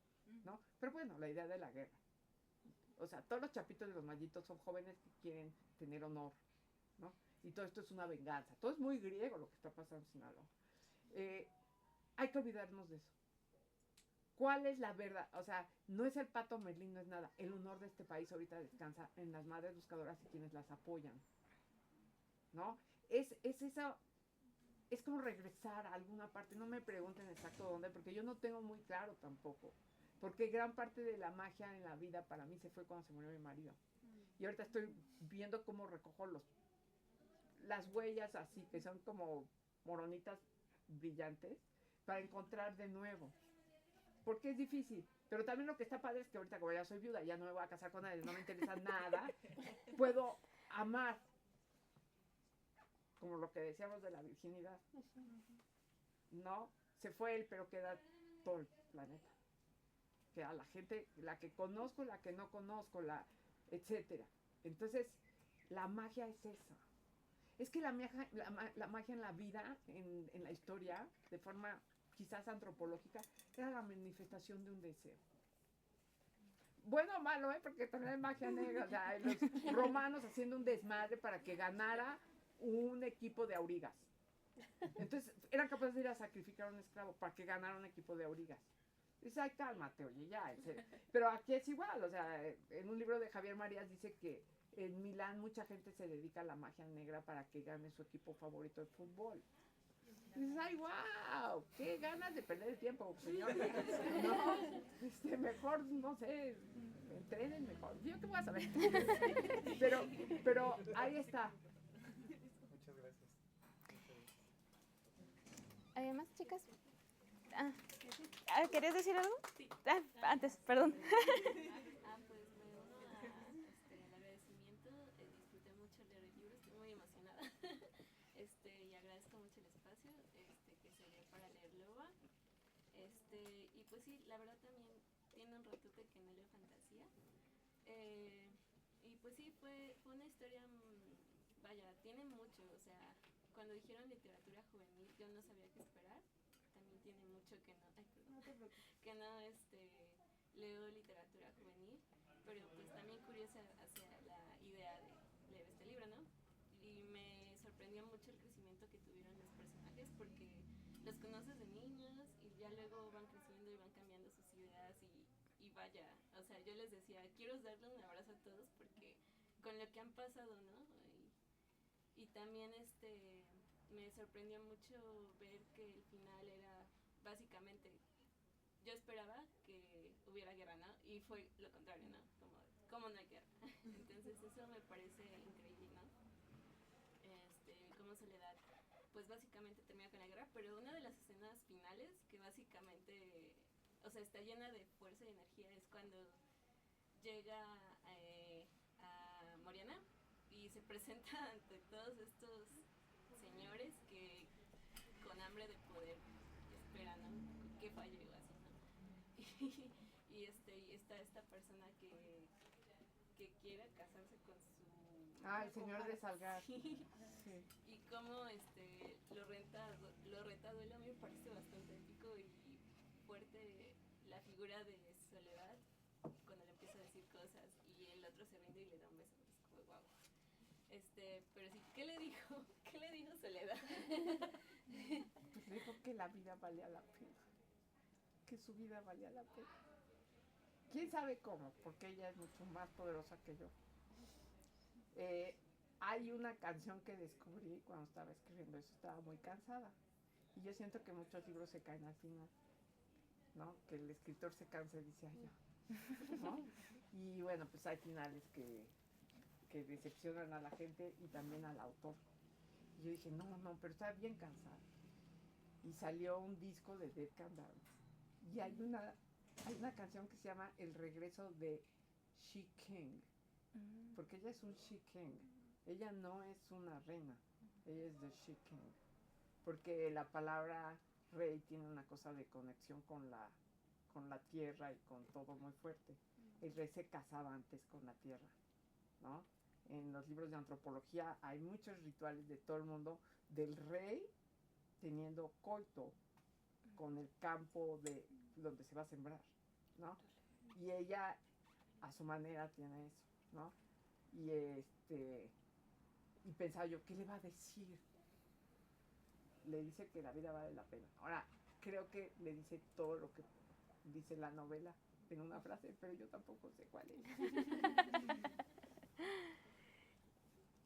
¿no? Pero bueno, la idea de la guerra. O sea, todos los chapitos de los mallitos son jóvenes que quieren tener honor, ¿no? Y todo esto es una venganza. Todo es muy griego lo que está pasando en Sinaloa. Hay que olvidarnos de eso. ¿Cuál es la verdad? O sea, no es el pato Merlín, no es nada. El honor de este país ahorita descansa en las madres buscadoras y quienes las apoyan, ¿no? Es eso, es como regresar a alguna parte. No me pregunten exacto dónde, porque yo no tengo muy claro tampoco. Porque gran parte de la magia en la vida para mí se fue cuando se murió mi marido. Y ahorita estoy viendo cómo recojo las huellas así, que son como moronitas brillantes, para encontrar de nuevo. Porque es difícil. Pero también lo que está padre es que ahorita, como ya soy viuda, ya no me voy a casar con nadie, no me interesa nada, puedo amar. Como lo que decíamos de la virginidad. No, se fue él, pero queda todo el planeta. Queda la gente, la que conozco, la que no conozco, etcétera. Entonces, la magia es esa. Es que la magia en la vida, en la historia, de forma quizás antropológica, era la manifestación de un deseo. Bueno o malo, porque también hay magia negra. O sea, los romanos haciendo un desmadre para que ganara un equipo de aurigas. Entonces, eran capaces de ir a sacrificar a un esclavo para que ganara un equipo de aurigas. Dice, ay, cálmate, oye, ya, en serio. Pero aquí es igual, o sea, en un libro de Javier Marías dice que en Milán mucha gente se dedica a la magia negra para que gane su equipo favorito de fútbol. Dices, ay, wow, qué ganas de perder el tiempo, señor. No, mejor, no sé, entrenen mejor. ¿Yo qué voy a saber? Pero Pero ahí está. Muchas gracias. ¿Más, chicas? ¿Querías decir algo? Sí. Antes, perdón. Pues me uno al agradecimiento. Disfruté mucho leer el libro, estoy muy emocionada. Y agradezco mucho el espacio que se dio para leer Loba. Y pues sí, la verdad también tiene un ratote que no leo fantasía. Y pues sí, fue una historia, vaya, tiene mucho, o sea, cuando dijeron literatura juvenil yo no sabía qué esperar. También tiene mucho que no, que no leo literatura juvenil, pero pues también curiosa hacia la idea de leer este libro, ¿no? Y me sorprendió mucho el crecimiento que tuvieron los personajes, porque los conoces de niños y ya luego van creciendo y van cambiando sus ideas y vaya, o sea, yo les decía, quiero darle un abrazo a todos porque con lo que han pasado, ¿no? Y también me sorprendió mucho ver que el final era básicamente, yo esperaba que hubiera guerra, ¿no? Y fue lo contrario, ¿no? Como no hay guerra. Entonces eso me parece increíble, ¿no? Como Soledad, pues básicamente termina con la guerra, pero una de las escenas finales que básicamente, o sea, está llena de fuerza y energía es cuando llega a Moriana y se presenta ante todos estos señores que con hambre de poder esperan, ¿no? Que falle o así, ¿no? Y está esta persona que quiere casarse con su... El señor de Salgar. Sí. Sí. Y cómo lo reta duelo, a mí me parece bastante épico y fuerte la figura de Soledad cuando le empieza a decir cosas y el otro se rinde y le da un beso. Es como wow. Pero sí, ¿qué le dijo? ¿Qué le dijo Soledad? Pues dijo que la vida valía la pena. Que su vida valía la pena. ¿Quién sabe cómo? Porque ella es mucho más poderosa que yo. Hay una canción que descubrí cuando estaba escribiendo eso, estaba muy cansada. Y yo siento que muchos libros se caen al final, ¿no? Que el escritor se cansa y dice, ay, ya, ¿no? Y bueno, pues hay finales que decepcionan a la gente y también al autor. Y yo dije, no, pero está bien cansada. Y salió un disco de Dead Can Dance. Y hay una canción que se llama El regreso de She King. Porque ella es un She King. Ella no es una reina. Ella es de She King. Porque la palabra rey tiene una cosa de conexión con la tierra y con todo muy fuerte. El rey se casaba antes con la tierra, ¿no? En los libros de antropología hay muchos rituales de todo el mundo del rey teniendo coito con el campo de donde se va a sembrar, ¿no? Y ella a su manera tiene eso, ¿no? Y pensaba yo, ¿qué le va a decir? Le dice que la vida vale la pena. Ahora, creo que le dice todo lo que dice la novela en una frase, pero yo tampoco sé cuál es.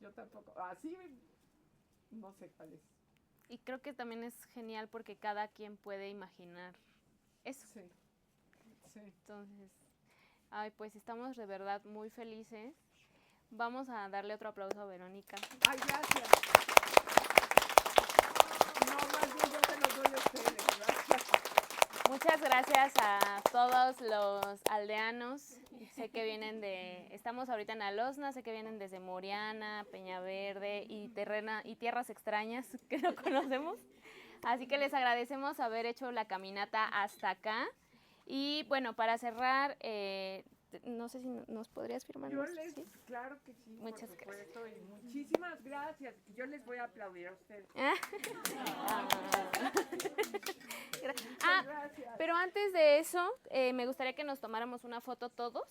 Yo tampoco, así no sé cuál es. Y creo que también es genial porque cada quien puede imaginar eso. Sí. Entonces, pues estamos de verdad muy felices. Vamos a darle otro aplauso a Verónica. ¡Ay, gracias! No, más bien yo se los doy a ustedes, gracias. Muchas gracias a todos los aldeanos. Sé que vienen estamos ahorita en Alosna, sé que vienen desde Moriana, Peñaverde y tierras extrañas que no conocemos. Así que les agradecemos haber hecho la caminata hasta acá. Y bueno, para cerrar, no sé si nos podrías firmar. ¿Sí? Claro que sí. Muchas gracias. Y muchísimas gracias. Yo les voy a aplaudir a ustedes. Gracias. Pero antes de eso, me gustaría que nos tomáramos una foto todos.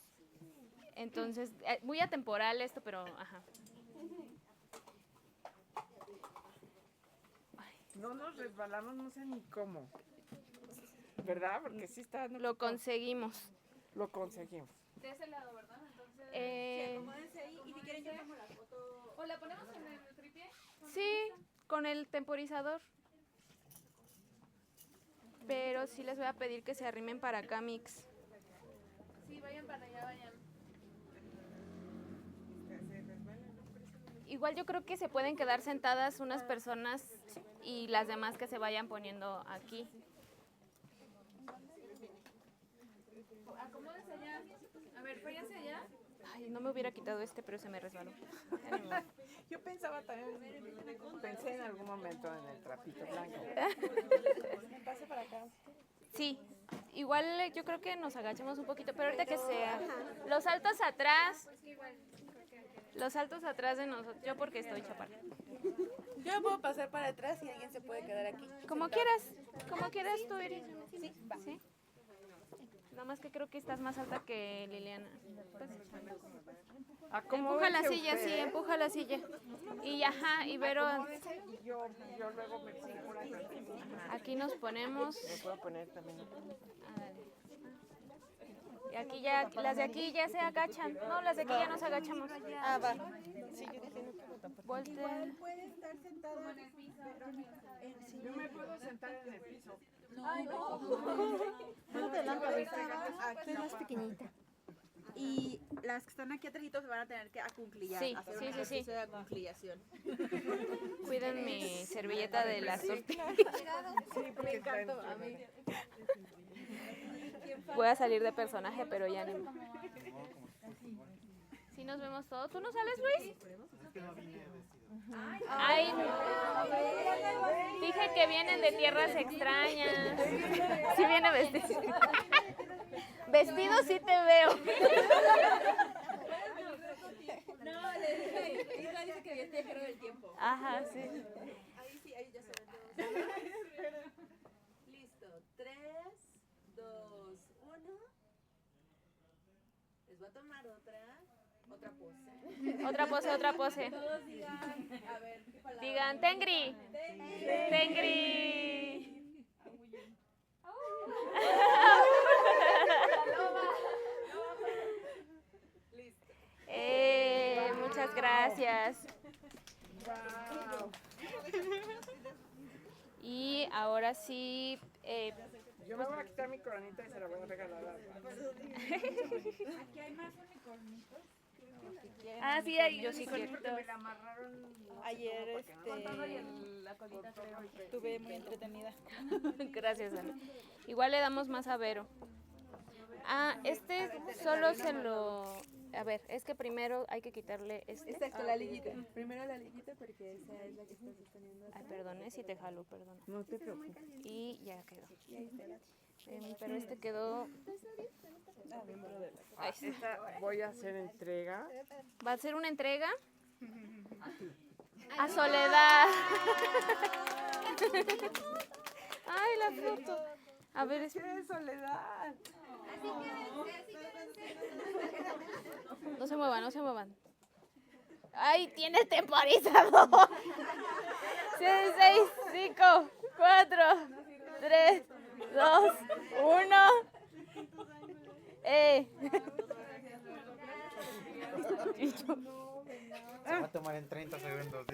Entonces, muy atemporal esto, pero ajá. No nos resbalamos, no sé ni cómo. ¿Verdad? Porque sí está... Lo conseguimos. Lo conseguimos. De ese lado, ¿verdad? Entonces, sí, acomódense ahí y si quieren yo tomo la foto. ¿O la ponemos en el tripié? Sí, con el temporizador. Pero sí les voy a pedir que se arrimen para acá, Mix. Sí, vayan para allá, vayan. Se resbalan. igual yo creo que se pueden quedar sentadas unas personas y las demás que se vayan poniendo aquí. Acomódense allá. A ver, váyanse allá. Ay, no me hubiera quitado pero se me resbaló. Yo pensaba también, pensé en algún momento en el trapito blanco. Pase para acá. Sí, igual yo creo que nos agachemos un poquito, pero ahorita que sea. Los saltos atrás. Los saltos atrás de nosotros. Yo porque estoy chaparra. Yo puedo pasar para atrás y alguien se puede quedar aquí. Como quieras tú, Iris. Sí, va. ¿Sí? Nada más que creo que estás más alta que Liliana. Pues, empuja la silla, sí, empuja la silla. Y ajá, y Vero. Yo luego me pongo por acá. Aquí nos ponemos. Me puedo poner también. Y aquí ya, las de aquí ya se agachan. No, las de aquí ya nos agachamos. Ah, va. Sí, Voltea. Puede estar sentado en el piso. Yo me puedo sentar en el piso. Ay, no. Estoy más pequeñita. Y las que están aquí atrásito se van a tener que acunclillar. Sí, hacer sí, un sí, sí. ejercicio de acunclillación. Cuiden mi servilleta de la tortillas. Sí, porque encantó a mí. Voy a salir de personaje, pero ya no. Sí, nos vemos todos. ¿Tú no sales, Luis? Ay, dije que vienen de tierras extrañas. Sí viene vestido. Vestido sí te veo. No, le dije, Isla dice que vestía viajero del tiempo. Ajá, sí. Ahí sí, ahí ya se ven todos. Listo, 3, 2, 1. Les voy a tomar otra pose. Otra pose. Todos digan, a ver, ¿qué palabra? Digan, Tengri. Tengri. Muchas gracias. Wow. Y ahora sí. Yo me voy a quitar mi coronita y se la voy a regalar a Aquí hay más unicornitos. Ah, sí, yo sí quiero. Me la amarraron Ayer estuve muy entretenida. Gracias, Ana. Igual le damos más a Vero. Ah, este solo se lo... A ver, es que primero hay que quitarle este. Exacto, la liguita. Primero la liguita porque esa es la que está sosteniendo. Ay, perdón, si te jalo, perdón. No te preocupes. Y ya quedó. Pero este quedó... Ahí está. Esta voy a hacer entrega. ¿Va a ser una entrega? A Soledad. Ay, la foto. A ver, ¿Qué es Soledad? No se muevan, no se muevan. ¡Ay, tiene temporizador! 6, 5, 4, 3, 2, 1. Se va a tomar en 30 segundos.